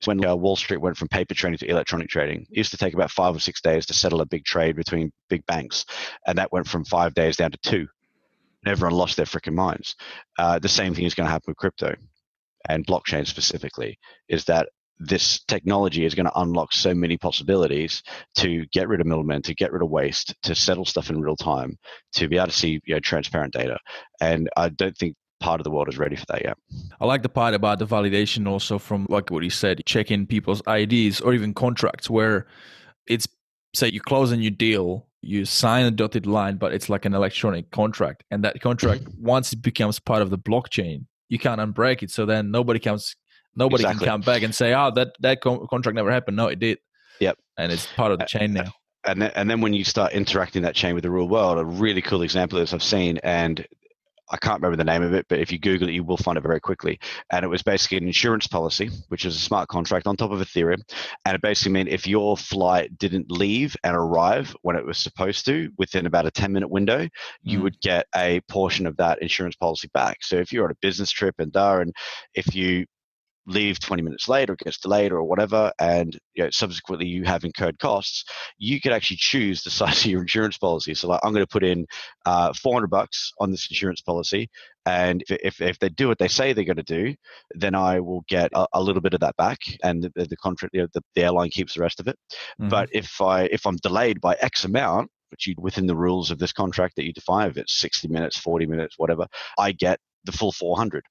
when Wall Street went from paper trading to electronic trading. It used to take about 5 or 6 days to settle a big trade between big banks, and that went from 5 days down to 2. And everyone lost their freaking minds. The same thing is going to happen with crypto and blockchain specifically, is that this technology is going to unlock so many possibilities to get rid of middlemen, to get rid of waste, to settle stuff in real time, to be able to see transparent data. And I don't think part of the world is ready for that yet. I like the part about the validation also from, like what you said, checking people's IDs or even contracts, where it's, say you close a new deal, you sign a dotted line, but it's like an electronic contract. And that contract, once it becomes part of the blockchain, you can't unbreak it. So then nobody can come back and say, oh, that contract never happened. No, it did. Yep. And it's part of the chain now. And then when you start interacting that chain with the real world, a really cool example of this I've seen, and I can't remember the name of it, but if you Google it, you will find it very quickly. And it was basically an insurance policy, which is a smart contract on top of Ethereum. And it basically meant if your flight didn't leave and arrive when it was supposed to within about a 10-minute window, you would get a portion of that insurance policy back. So if you're on a business trip and if you leave 20 minutes late or it gets delayed or whatever, and subsequently you have incurred costs, you could actually choose the size of your insurance policy. So like, I'm going to put in $400 on this insurance policy, and if they do what they say they're going to do, then I will get a little bit of that back, and the contract, the airline keeps the rest of it. But if I'm delayed by X amount, which you within the rules of this contract that you define, if it's 60 minutes, 40 minutes, whatever, I get the full 400.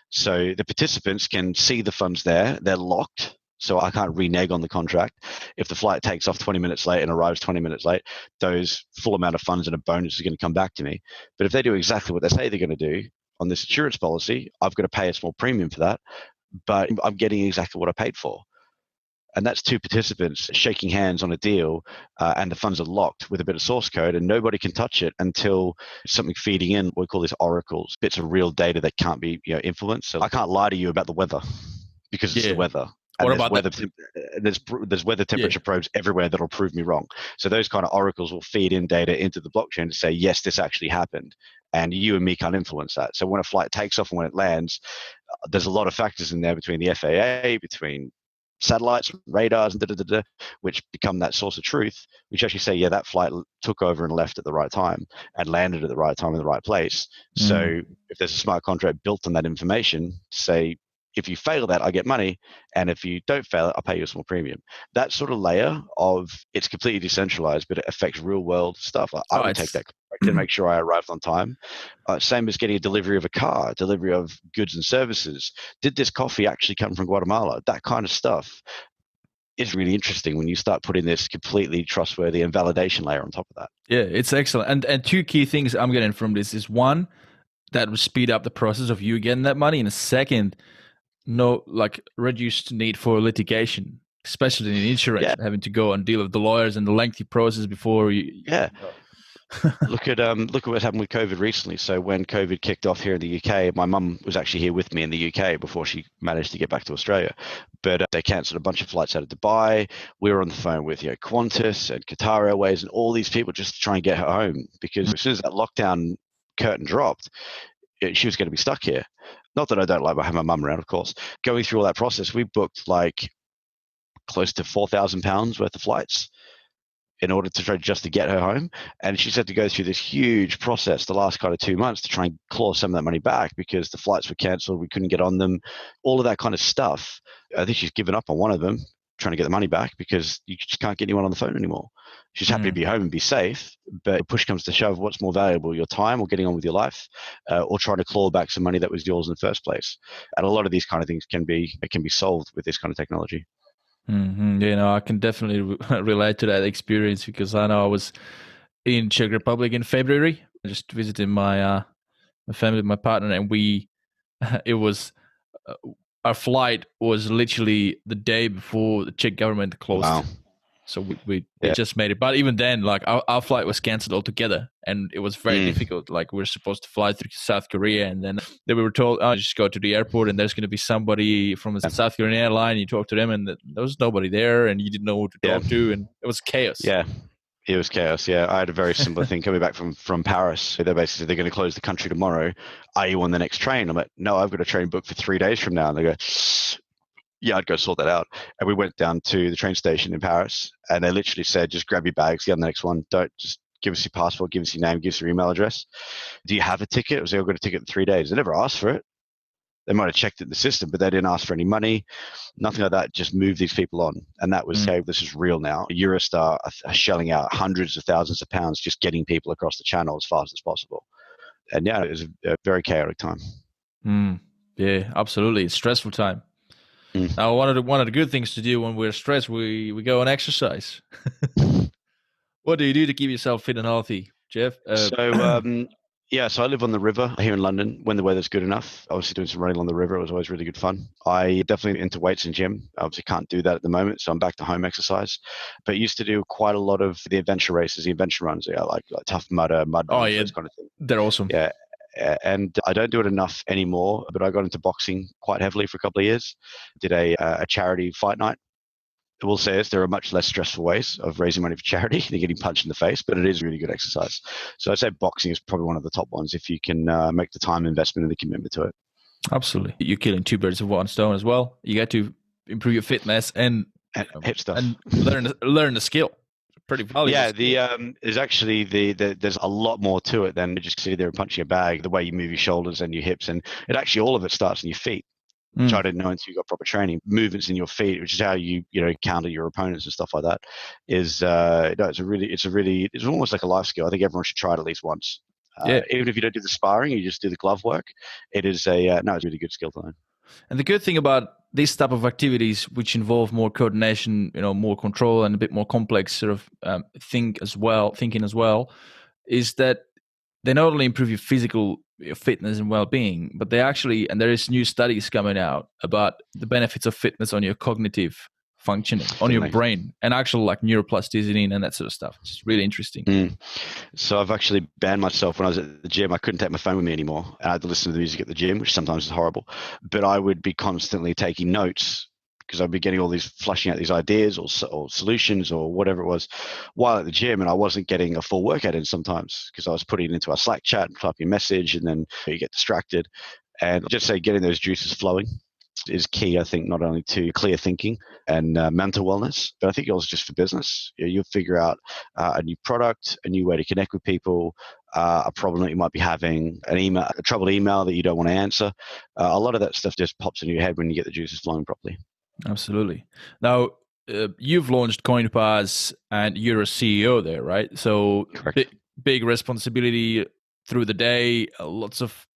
So the participants can see the funds there, they're locked, so I can't renege on the contract. If the flight takes off 20 minutes late and arrives 20 minutes late, those full amount of funds and a bonus is going to come back to me. But if they do exactly what they say they're going to do on this insurance policy, I've got to pay a small premium for that, but I'm getting exactly what I paid for. And that's two participants shaking hands on a deal, and the funds are locked with a bit of source code, and nobody can touch it until something feeding in, what we call these oracles, bits of real data that can't be influenced. So I can't lie to you about the weather because it's the weather. And there's weather temperature probes everywhere that'll prove me wrong. So those kind of oracles will feed in data into the blockchain to say, yes, this actually happened. And you and me can't influence that. So when a flight takes off and when it lands, there's a lot of factors in there between the FAA, between satellites, radars, and which become that source of truth, which actually say, yeah, that flight took over and left at the right time and landed at the right time in the right place. So if there's a smart contract built on that information, say, if you fail that, I get money. And if you don't fail it, I'll pay you a small premium. That sort of layer of it's completely decentralized, but it affects real world stuff. I would take that contract and make sure I arrived on time. Same as getting a delivery of a car, delivery of goods and services. Did this coffee actually come from Guatemala? That kind of stuff is really interesting when you start putting this completely trustworthy and validation layer on top of that. Yeah, it's excellent. And two key things I'm getting from this is one, that will speed up the process of you getting that money. And the second, no, like reduced need for litigation, especially in insurance, having to go and deal with the lawyers and the lengthy process before you. Yeah. Look at what happened with COVID recently. So when COVID kicked off here in the UK, my mum was actually here with me in the UK before she managed to get back to Australia. But they cancelled a bunch of flights out of Dubai. We were on the phone with Qantas and Qatar Airways and all these people just to try and get her home, because as soon as that lockdown curtain dropped, she was going to be stuck here. Not that I don't like having my mum around, of course. Going through all that process, we booked like close to £4,000 worth of flights in order to try just to get her home. And she's had to go through this huge process the last kind of 2 months to try and claw some of that money back because the flights were cancelled. We couldn't get on them, all of that kind of stuff. I think she's given up on one of them, trying to get the money back because you just can't get anyone on the phone anymore. She's happy to be home and be safe, but push comes to shove, what's more valuable, your time or getting on with your life, or trying to claw back some money that was yours in the first place? And a lot of these kind of things can be solved with this kind of technology. Mm-hmm. Yeah, no, I can definitely relate to that experience because I know I was in Czech Republic in February, just visiting my family, my partner, and it was our flight was literally the day before the Czech government closed. Wow. So we just made it. But even then, like our flight was canceled altogether, and it was very difficult. Like we were supposed to fly through South Korea, and then we were told, just go to the airport and there's going to be somebody from a South Korean airline. You talk to them and there was nobody there and you didn't know who to talk to, and it was chaos. Yeah. It was chaos. Yeah, I had a very similar thing coming back from Paris. They basically said they're going to close the country tomorrow. Are you on the next train? I'm like, no, I've got a train booked for 3 days from now. And they go, yeah, I'd go sort that out. And we went down to the train station in Paris, and they literally said, just grab your bags, get on the next one. Don't just give us your passport, give us your name, give us your email address. Do you have a ticket? I was like, I've got a ticket in 3 days. They never asked for it. They might have checked it in the system, but they didn't ask for any money, nothing like that. Just move these people on. And that was, okay, this is real now. Eurostar are shelling out hundreds of thousands of pounds just getting people across the channel as fast as possible. And yeah, it was a very chaotic time. Yeah, absolutely. It's a stressful time. Now, one of the good things to do when we're stressed, we go and exercise. What do you do to keep yourself fit and healthy, Jeff? So I live on the river here in London when the weather's good enough. Obviously doing some running on the river was always really good fun. I definitely into weights and gym. I obviously can't do that at the moment, so I'm back to home exercise. But used to do quite a lot of the adventure races, the adventure runs, like Tough Mudder, mud runs, those kind of things. They're awesome. Yeah. And I don't do it enough anymore, but I got into boxing quite heavily for a couple of years. Did a charity fight night. I will say this, there are much less stressful ways of raising money for charity than getting punched in the face, but it is really good exercise. So I'd say boxing is probably one of the top ones if you can make the time investment and the commitment to it. Absolutely. You're killing two birds with one stone as well. You get to improve your fitness and hit stuff. And learn the skill. Pretty valuable. Yeah, there's actually there's a lot more to it than just sitting there and punching a bag. The way you move your shoulders and your hips, and it actually all of it starts in your feet, which I didn't know until you got proper training. Movements in your feet, which is how you counter your opponents and stuff like that. It's almost like a life skill. I think everyone should try it at least once. Even if you don't do the sparring, you just do the glove work. It is it's a really good skill to learn. And the good thing about these type of activities, which involve more coordination, more control and a bit more complex sort of thinking as well, is that they not only improve your fitness and well-being, but they actually, and there is new studies coming out about the benefits of fitness on your cognitive functioning, on your brain, and actual like neuroplasticity and that sort of stuff. It's really interesting. So I've actually banned myself when I was at the gym. I couldn't take my phone with me anymore. And I had to listen to the music at the gym, which sometimes is horrible. But I would be constantly taking notes because I'd be getting all these, flushing out these ideas or solutions or whatever it was while at the gym. And I wasn't getting a full workout in sometimes because I was putting it into our Slack chat and typing a message, and then you get distracted. And just say getting those juices flowing is key, I think, not only to clear thinking and mental wellness, but I think also just for business. You'll figure out a new product, a new way to connect with people, a problem that you might be having, a troubled email that you don't want to answer. A lot of that stuff just pops in your head when you get the juices flowing properly. Absolutely. Now, you've launched Coinpass and you're a CEO there, right? So big responsibility through the day, lots of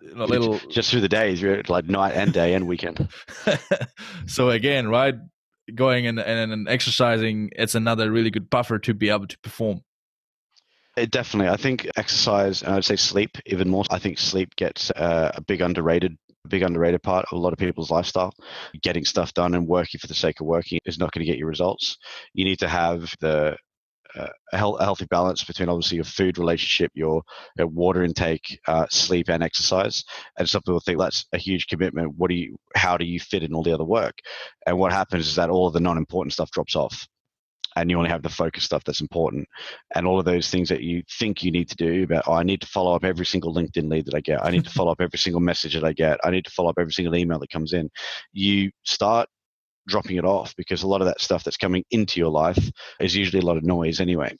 little... Just through the days, like night and day and weekend. So again, right, going and exercising, it's another really good buffer to be able to perform. Definitely. I think exercise, and I'd say sleep even more. I think sleep gets a big underrated part of a lot of people's lifestyle. Getting stuff done and working for the sake of working is not going to get you results. You need to have a healthy balance between obviously your food relationship, your water intake, sleep, and exercise. And some people think that's a huge commitment. How do you fit in all the other work? And what happens is that all of the non-important stuff drops off, and you only have the focus stuff that's important. And all of those things that you think you need to do about, I need to follow up every single LinkedIn lead that I get. I need to follow up every single message that I get. I need to follow up every single email that comes in. You start dropping it off because a lot of that stuff that's coming into your life is usually a lot of noise anyway.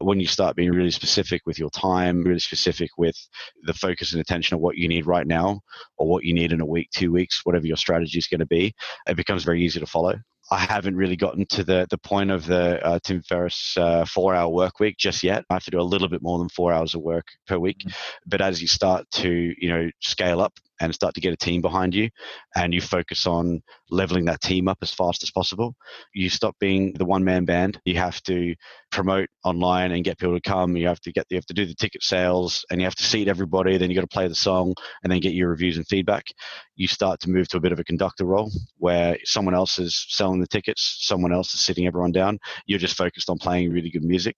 When you start being really specific with your time, really specific with the focus and attention of what you need right now or what you need in a week, 2 weeks, whatever your strategy is going to be, it becomes very easy to follow. I haven't really gotten to the point of the Tim Ferriss 4-hour work week just yet. I have to do a little bit more than 4 hours of work per week. But as you start to, scale up and start to get a team behind you and you focus on leveling that team up as fast as possible, you stop being the one-man band. You have to promote online and get people to come. You have to do the ticket sales and you have to seat everybody. Then you got to play the song and then get your reviews and feedback. You start to move to a bit of a conductor role where someone else is selling the tickets, someone else is sitting everyone down. You're just focused on playing really good music.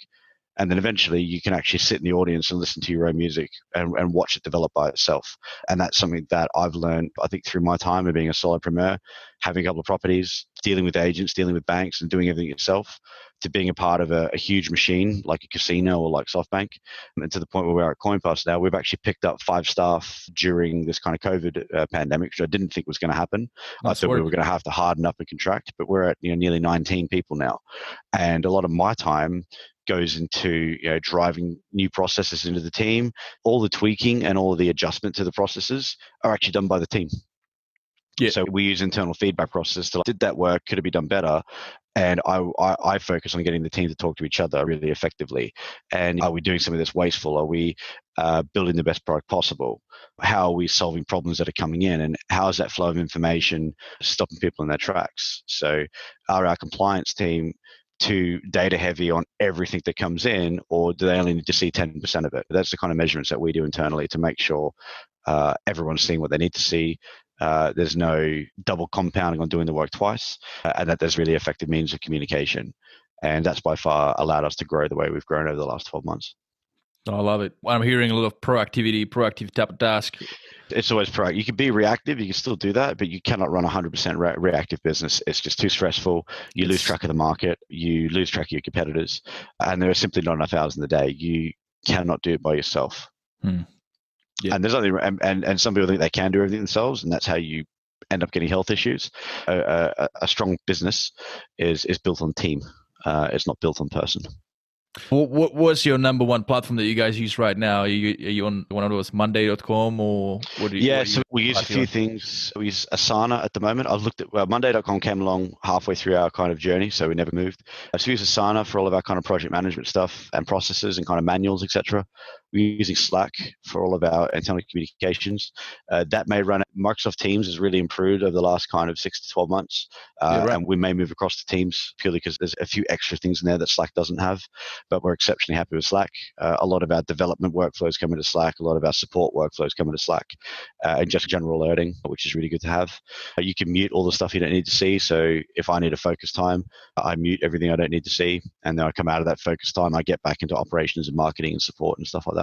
And then eventually you can actually sit in the audience and listen to your own music and watch it develop by itself. And that's something that I've learned, I think, through my time of being a solopreneur, having a couple of properties, dealing with agents, dealing with banks and doing everything yourself, to being a part of a huge machine like a casino or like SoftBank. And to the point where we're at Coinpass now, we've actually picked up 5 staff during this kind of COVID pandemic, which I didn't think was going to happen. I thought we were going to have to harden up and contract, but we're at nearly 19 people now. And a lot of my time goes into driving new processes into the team. All the tweaking and all of the adjustment to the processes are actually done by the team. Yeah. So we use internal feedback processes to did that work, could it be done better? And I focus on getting the team to talk to each other really effectively. And are we doing something that's wasteful? Are we building the best product possible? How are we solving problems that are coming in? And how is that flow of information stopping people in their tracks? So are our compliance team too data heavy on everything that comes in, or do they only need to see 10% of it? That's the kind of measurements that we do internally to make sure everyone's seeing what they need to see. There's no double compounding on doing the work twice, and that there's really effective means of communication. And that's by far allowed us to grow the way we've grown over the last 12 months. I love it. I'm hearing a lot of proactive type of task. It's always proactive. You can be reactive, you can still do that, but you cannot run a 100% reactive business. It's just too stressful. You lose track of the market, you lose track of your competitors, and there are simply not enough hours in the day. You cannot do it by yourself. Yeah. And there's nothing, and some people think they can do everything themselves, and that's how you end up getting health issues. A strong business is built on team. It's not built on person. What was your number one platform that you guys use right now? Are you on one of those Monday.com or what do you? Yeah, so we use a few things. We use Asana at the moment. I've looked at Monday.com came along halfway through our kind of journey, so we never moved. So we use Asana for all of our kind of project management stuff and processes and kind of manuals, etc. We're using Slack for all of our internal communications. That may run. Microsoft Teams has really improved over the last kind of 6 to 12 months, and we may move across to Teams purely because there's a few extra things in there that Slack doesn't have. But we're exceptionally happy with Slack. A lot of our development workflows come into Slack. A lot of our support workflows come into Slack, and just general alerting, which is really good to have. You can mute all the stuff you don't need to see. So if I need a focus time, I mute everything I don't need to see, and then I come out of that focus time. I get back into operations and marketing and support and stuff like that.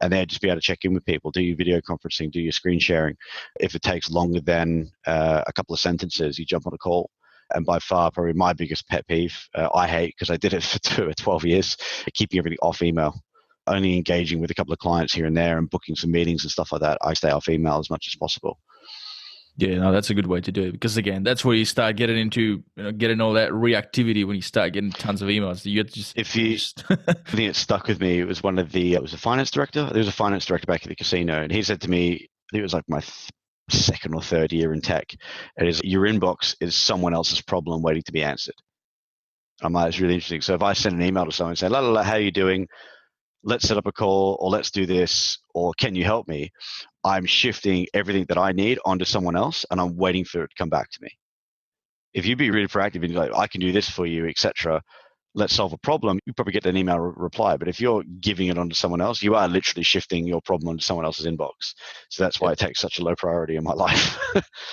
And then just be able to check in with people, do your video conferencing, do your screen sharing. If it takes longer than a couple of sentences, you jump on a call. And by far, probably my biggest pet peeve, I hate because I did it for 12 years, keeping everything off email, only engaging with a couple of clients here and there and booking some meetings and stuff like that. I stay off email as much as possible. Yeah, no, that's a good way to do it, because again, that's where you start getting into, getting all that reactivity when you start getting tons of emails. You have to just, If you, I think it stuck with me. It was it was a finance director. There was a finance director back at the casino, and he said to me, I think it was like my second or third year in tech, it is your inbox is someone else's problem waiting to be answered. I'm like, it's really interesting. So if I send an email to someone saying, la la la, how are you doing? Let's set up a call, or let's do this, or can you help me? I'm shifting everything that I need onto someone else, and I'm waiting for it to come back to me. If you be really proactive and you're like, I can do this for you, etc., let's solve a problem, you probably get an email reply. But if you're giving it onto someone else, you are literally shifting your problem onto someone else's inbox. So that's why it takes such a low priority in my life.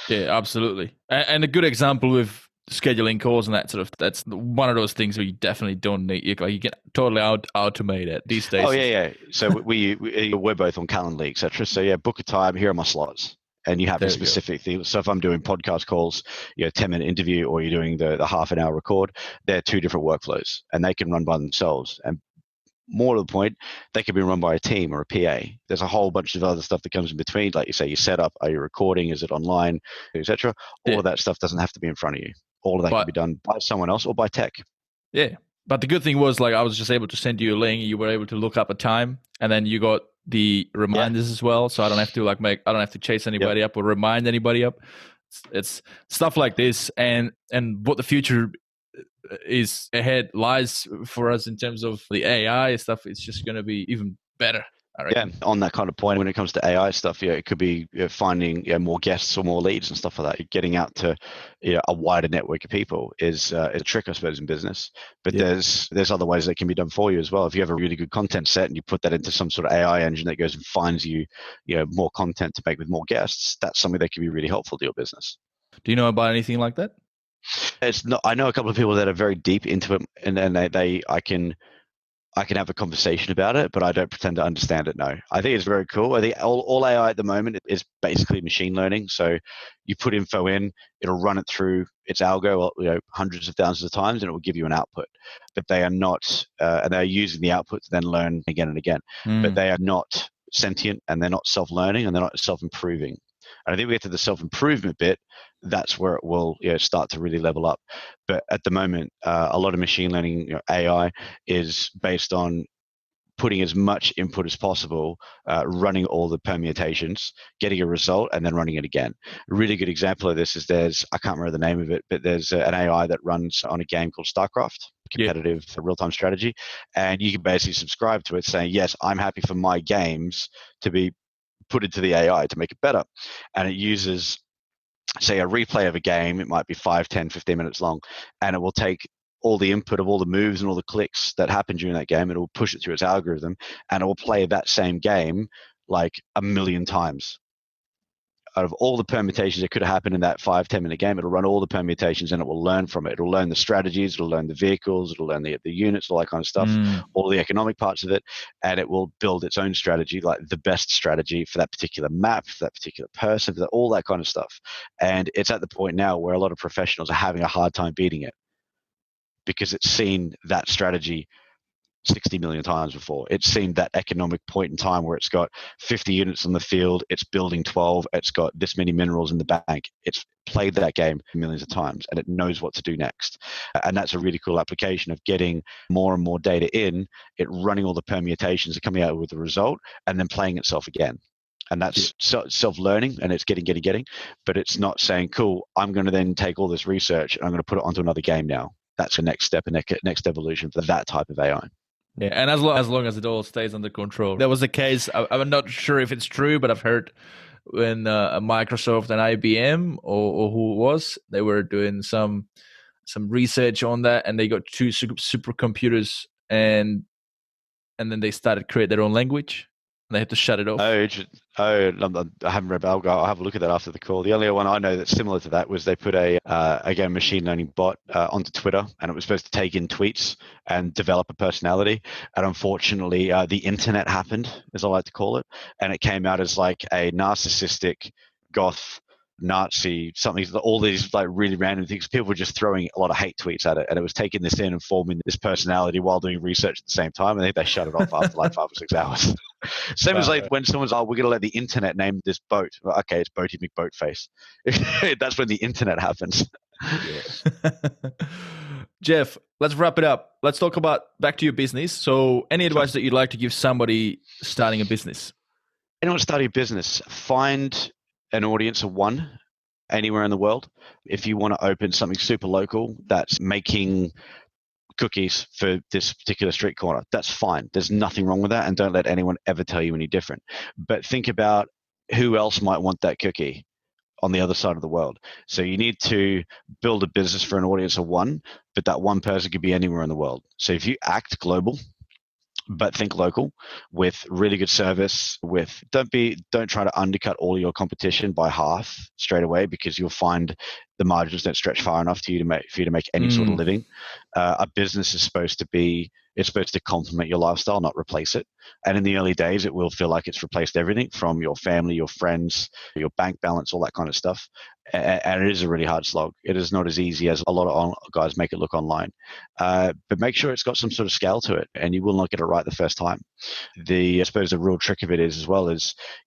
Yeah, absolutely. And a good example with scheduling calls and that sort of, that's one of those things where you definitely don't need, you can totally automate it these days. Oh yeah. So we're both on Calendly, etc. So yeah, book a time. Here are my slots. And you have a specific thing. So if I'm doing podcast calls, 10-minute interview, or you're doing the half an hour record, they're two different workflows, and they can run by themselves. And more to the point, they can be run by a team or a PA. There's a whole bunch of other stuff that comes in between, like you say, you set up, are you recording, is it online, etc. All of that stuff doesn't have to be in front of you. All of that can be done by someone else or by tech. Yeah. But the good thing was, like, I was just able to send you a link. You were able to look up a time, and then you got the reminders as well. So I don't have to I don't have to chase anybody up or remind anybody up. It's stuff like this, and what the future is ahead lies for us in terms of the AI stuff. It's just going to be even better. Yeah, on that kind of point, when it comes to AI stuff, it could be finding more guests or more leads and stuff like that. Getting out to a wider network of people is a trick, I suppose, in business. But there's other ways that can be done for you as well. If you have a really good content set and you put that into some sort of AI engine that goes and finds you more content to make with more guests, that's something that can be really helpful to your business. Do you know about anything like that? It's not. I know a couple of people that are very deep into it, and then I can have a conversation about it, but I don't pretend to understand it. No, I think it's very cool. I think all AI at the moment is basically machine learning. So you put info in, it'll run it through its algo, hundreds of thousands of times, and it will give you an output. But they are not, and they're using the output to then learn again and again. But they are not sentient, and they're not self-learning, and they're not self-improving. And I think we get to the self-improvement bit, that's where it will start to really level up. But at the moment, a lot of machine learning, AI, is based on putting as much input as possible, running all the permutations, getting a result, and then running it again. A really good example of this is I can't remember the name of it, but there's an AI that runs on a game called StarCraft, competitive real-time strategy. And you can basically subscribe to it saying, yes, I'm happy for my games to be put into the AI to make it better. And it uses, say, a replay of a game. It might be 5, 10, 15 minutes long, and it will take all the input of all the moves and all the clicks that happen during that game, and it will push it through its algorithm, and it will play that same game like 1 million times. Out of all the permutations that could have happened in that 5-10 minute game, it'll run all the permutations, and it will learn from it. It'll learn the strategies, it'll learn the vehicles, it'll learn the units, all that kind of stuff, all the economic parts of it, and it will build its own strategy, like the best strategy for that particular map, for that particular person, for all that kind of stuff. And it's at the point now where a lot of professionals are having a hard time beating it, because it's seen that strategy 60 million times before. It's seen that economic point in time where it's got 50 units on the field, it's building 12, it's got this many minerals in the bank. It's played that game millions of times, and it knows what to do next. And that's a really cool application of getting more and more data in, it running all the permutations and coming out with the result, and then playing itself again. And that's self-learning, and it's getting, but it's not saying, cool, I'm going to then take all this research and I'm going to put it onto another game now. That's the next step, and next evolution for that type of AI. Yeah, and as long as it all stays under control. There was a case, I'm not sure if it's true, but I've heard when Microsoft and IBM or who it was, they were doing some research on that, and they got 2 supercomputers, and then they started create their own language. And they had to shut it off. I haven't read. I'll have a look at that after the call. The only one I know that's similar to that was they put a machine learning bot onto Twitter, and it was supposed to take in tweets and develop a personality. And unfortunately, the internet happened, as I like to call it, and it came out as like a narcissistic goth Nazi, something, all these like really random things. People were just throwing a lot of hate tweets at it, and it was taking this in and forming this personality while doing research at the same time. I think they shut it off after like 5 or 6 hours. Same as like when someone's, oh, we're going to let the internet name this boat. Well, okay, it's Boaty McBoatface. That's when the internet happens. Yeah. Jeff, let's wrap it up. Let's talk about back to your business. So any advice that you'd like to give somebody starting a business? Anyone starting a business, find an audience of one anywhere in the world. If you want to open something super local that's making cookies for this particular street corner, that's fine. There's nothing wrong with that, and don't let anyone ever tell you any different. But think about who else might want that cookie on the other side of the world. So you need to build a business for an audience of one, but that one person could be anywhere in the world. So if you act global, but think local with really good service, don't try to undercut all your competition by half straight away, because you'll find the margins don't stretch far enough for you to make any sort of living. A business is supposed to complement your lifestyle, not replace it. And in the early days, it will feel like it's replaced everything from your family, your friends, your bank balance, all that kind of stuff. And it is a really hard slog. It is not as easy as a lot of guys make it look online. But make sure it's got some sort of scale to it, and you will not get it right the first time. I suppose the real trick of it is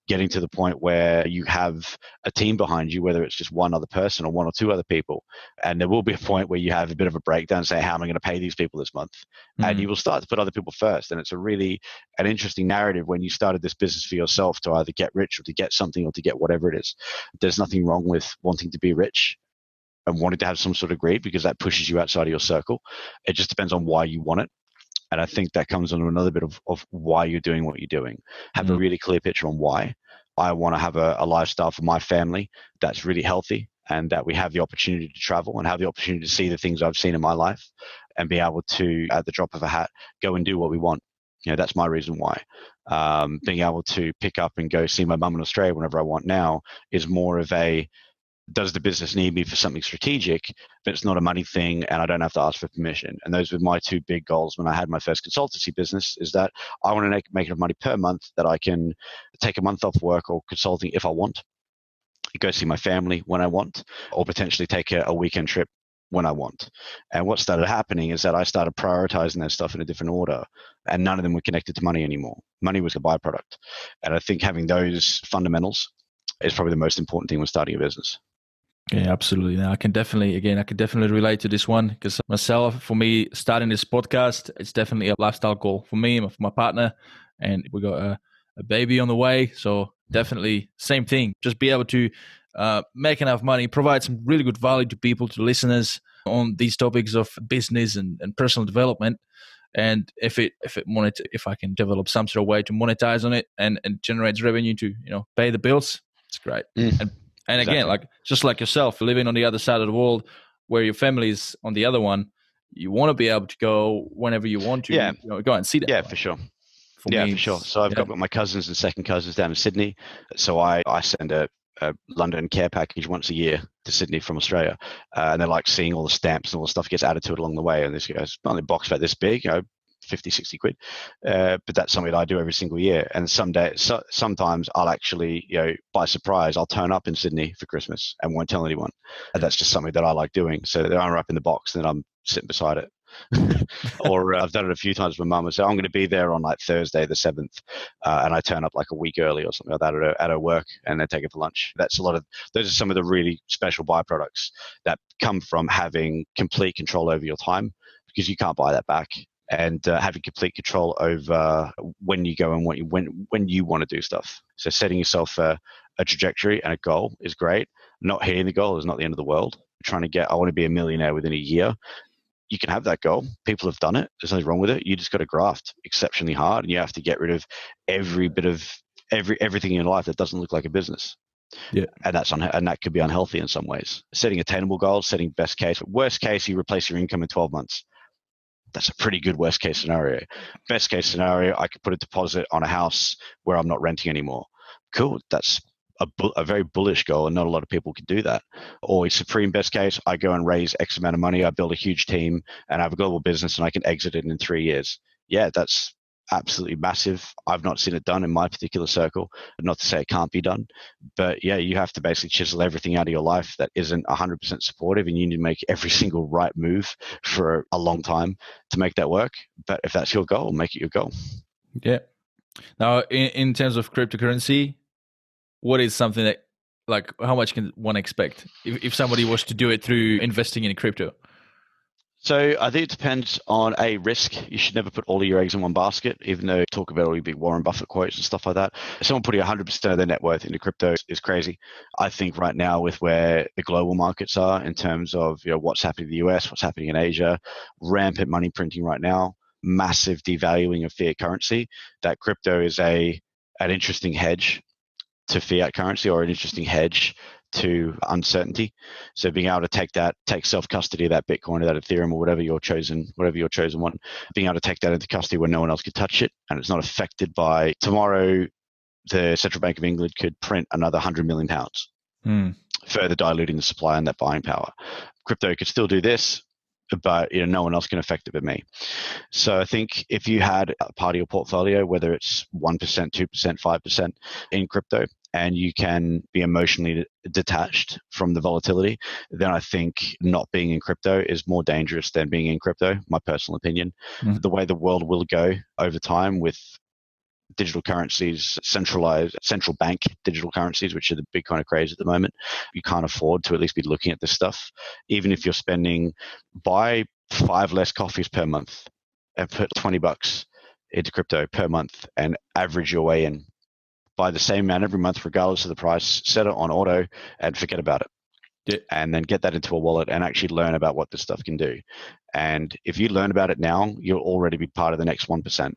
getting to the point where you have a team behind you, whether it's just one other person or one or two other people. And there will be a point where you have a bit of a breakdown, say, how am I going to pay these people this month? And you will start to put other people first. And it's an interesting narrative when you started this business for yourself to either get rich or to get something or to get whatever it is. There's nothing wrong with wanting to be rich and wanting to have some sort of greed, because that pushes you outside of your circle. It just depends on why you want it. And I think that comes into another bit of why you're doing what you're doing. Have a really clear picture on why. I want to have a lifestyle for my family that's really healthy, and that we have the opportunity to travel and have the opportunity to see the things I've seen in my life, and be able to, at the drop of a hat, go and do what we want. That's my reason why. Being able to pick up and go see my mum in Australia whenever I want now is more of does the business need me for something strategic, but it's not a money thing, and I don't have to ask for permission. And those were my two big goals when I had my first consultancy business, is that I want to make enough money per month that I can take a month off work or consulting if I want, go see my family when I want, or potentially take a weekend trip when I want. And what started happening is that I started prioritizing that stuff in a different order, and none of them were connected to money anymore. Money was a byproduct. And I think having those fundamentals is probably the most important thing when starting a business. Yeah, absolutely. Now, I can definitely relate to this one, because for me, starting this podcast, it's definitely a lifestyle goal for me and for my partner. And we got a baby on the way. So definitely same thing. Just be able to make enough money, provide some really good value to people, to listeners on these topics of business and personal development. And if I can develop some sort of way to monetize on it and generates revenue to, pay the bills, it's great. And again, Exactly. just like yourself, living on the other side of the world where your family is on the other one, you want to be able to go whenever you want to, go and see them. Yeah, for sure. For sure. So I've got my cousins and second cousins down in Sydney. So I send a London care package once a year to Sydney from Australia. And they're like seeing all the stamps and all the stuff gets added to it along the way. And this guy's only a box about this big, 50, 60 quid. But that's something that I do every single year. And sometimes I'll actually, by surprise, I'll turn up in Sydney for Christmas and won't tell anyone. And that's just something that I like doing. So they unwrap in the box and then I'm sitting beside it. Or I've done it a few times with mum and said, I'm going to be there on like Thursday the 7th. And I turn up like a week early or something like that at her work, and then take it for lunch. Those are some of the really special byproducts that come from having complete control over your time, because you can't buy that back. And having complete control over when you go and when you want to do stuff. So setting yourself a trajectory and a goal is great. Not hitting the goal is not the end of the world. I want to be a millionaire within a year. You can have that goal. People have done it. There's nothing wrong with it. You just got to graft exceptionally hard, and you have to get rid of everything in your life that doesn't look like a business. Yeah, and that could be unhealthy in some ways. Setting attainable goals, setting best case. Worst case, you replace your income in 12 months. That's a pretty good worst case scenario. Best case scenario, I could put a deposit on a house where I'm not renting anymore. Cool. That's a very bullish goal, and not a lot of people can do that. Or supreme best case, I go and raise X amount of money, I build a huge team, and I have a global business, and I can exit it in 3 years. Yeah, that's absolutely massive. I've not seen it done in my particular circle. Not to say it can't be done, but yeah, you have to basically chisel everything out of your life that isn't 100% supportive, and you need to make every single right move for a long time to make that work. But if that's your goal, make it your goal. Yeah. Now, in terms of cryptocurrency, what is something that, like, how much can one expect if somebody was to do it through investing in crypto? So I think it depends on a risk. You should never put all of your eggs in one basket, even though talk about all your big Warren Buffett quotes and stuff like that. Someone putting 100% of their net worth into crypto is crazy. I think right now with where the global markets are in terms of what's happening in the US, what's happening in Asia, rampant money printing right now, massive devaluing of fiat currency, that crypto is an interesting hedge to fiat currency, or an interesting hedge to uncertainty. So being able to take self-custody of that Bitcoin or that Ethereum or whatever your chosen one, being able to take that into custody where no one else could touch it, and it's not affected by tomorrow. The Central Bank of England could print another £100 million, further diluting the supply and that buying power. Crypto could still do this, but no one else can affect it but me. So I think if you had a part of your portfolio, whether it's 1%, 2%, 5% in crypto, and you can be emotionally detached from the volatility, then I think not being in crypto is more dangerous than being in crypto, my personal opinion. The way the world will go over time with digital currencies, central bank digital currencies, which are the big kind of craze at the moment, you can't afford to at least be looking at this stuff. Even if you're buy 5 less coffees per month and put $20 into crypto per month and average your way in. Buy the same amount every month, regardless of the price, set it on auto and forget about it. Yeah. And then get that into a wallet and actually learn about what this stuff can do. And if you learn about it now, you'll already be part of the next 1%.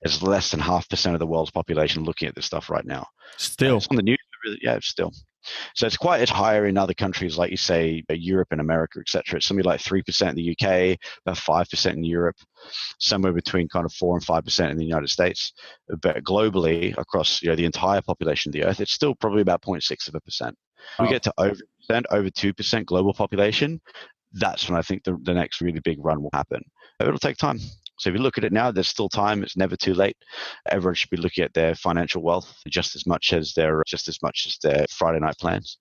There's less than 0.5% of the world's population looking at this stuff right now. Still. It's on the news. Yeah, still. So it's higher in other countries, like you say, Europe and America, etc. It's something like 3% in the UK, about 5% in Europe, somewhere between kind of 4 and 5% in the United States. But globally, across the entire population of the Earth, it's still probably about 0.6%. We get to over 2% global population. That's when I think the next really big run will happen. It'll take time. So if you look at it now, there's still time. It's never too late. Everyone should be looking at their financial wealth just as much as their Friday night plans.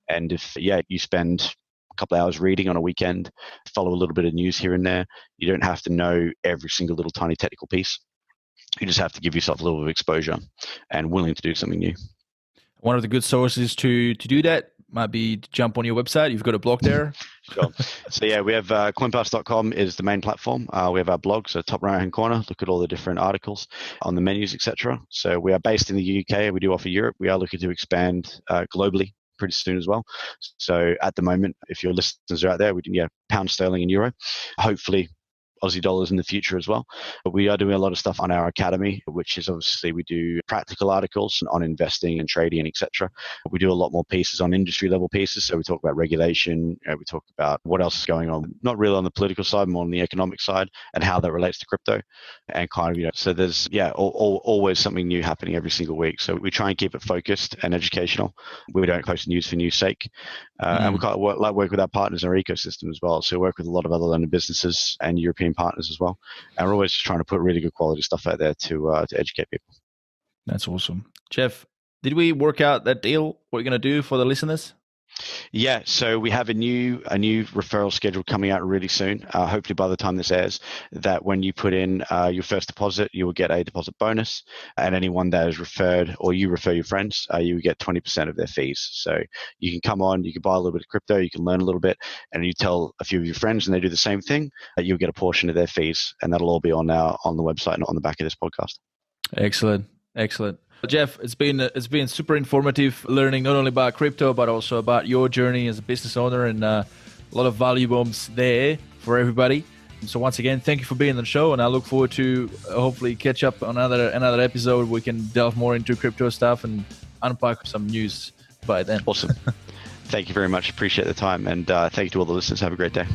And if you spend a couple of hours reading on a weekend, follow a little bit of news here and there, you don't have to know every single little tiny technical piece. You just have to give yourself a little bit of exposure and willing to do something new. One of the good sources to do that might be to jump on your website. You've got a blog there. Sure. So we have Coinpass.com is the main platform. We have our blog, so top right hand corner, look at all the different articles on the menus, etc. So we are based in the UK. We do offer Europe. We are looking to expand globally pretty soon as well. So at the moment, if your listeners are out there, we do pound sterling and euro. Hopefully Aussie dollars in the future as well. But we are doing a lot of stuff on our academy, which is obviously we do practical articles on investing and trading, etc. We do a lot more pieces on industry level pieces. So we talk about regulation, we talk about what else is going on, not really on the political side, more on the economic side, and how that relates to crypto. And kind of, so there's always something new happening every single week. So we try and keep it focused and educational. We don't post news for news sake. And we kind of work with our partners in our ecosystem as well. So we work with a lot of other London businesses and European partners as well. And we're always just trying to put really good quality stuff out there to educate people. That's awesome. Jeff, did we work out that deal? What we're going to do for the listeners? Yeah, so we have a new referral schedule coming out really soon. Hopefully by the time this airs, that when you put in your first deposit, you will get a deposit bonus, and anyone that is referred or you refer your friends, you will get 20% of their fees. So you can come on, you can buy a little bit of crypto, you can learn a little bit, and you tell a few of your friends, and they do the same thing, you'll get a portion of their fees, and that'll all be on the website and on the back of this podcast. Excellent. Jeff, it's been super informative learning not only about crypto, but also about your journey as a business owner, and a lot of value bombs there for everybody. So once again, thank you for being on the show, and I look forward to hopefully catch up on another episode. We can delve more into crypto stuff and unpack some news by then. Awesome. Thank you very much. Appreciate the time, and thank you to all the listeners. Have a great day.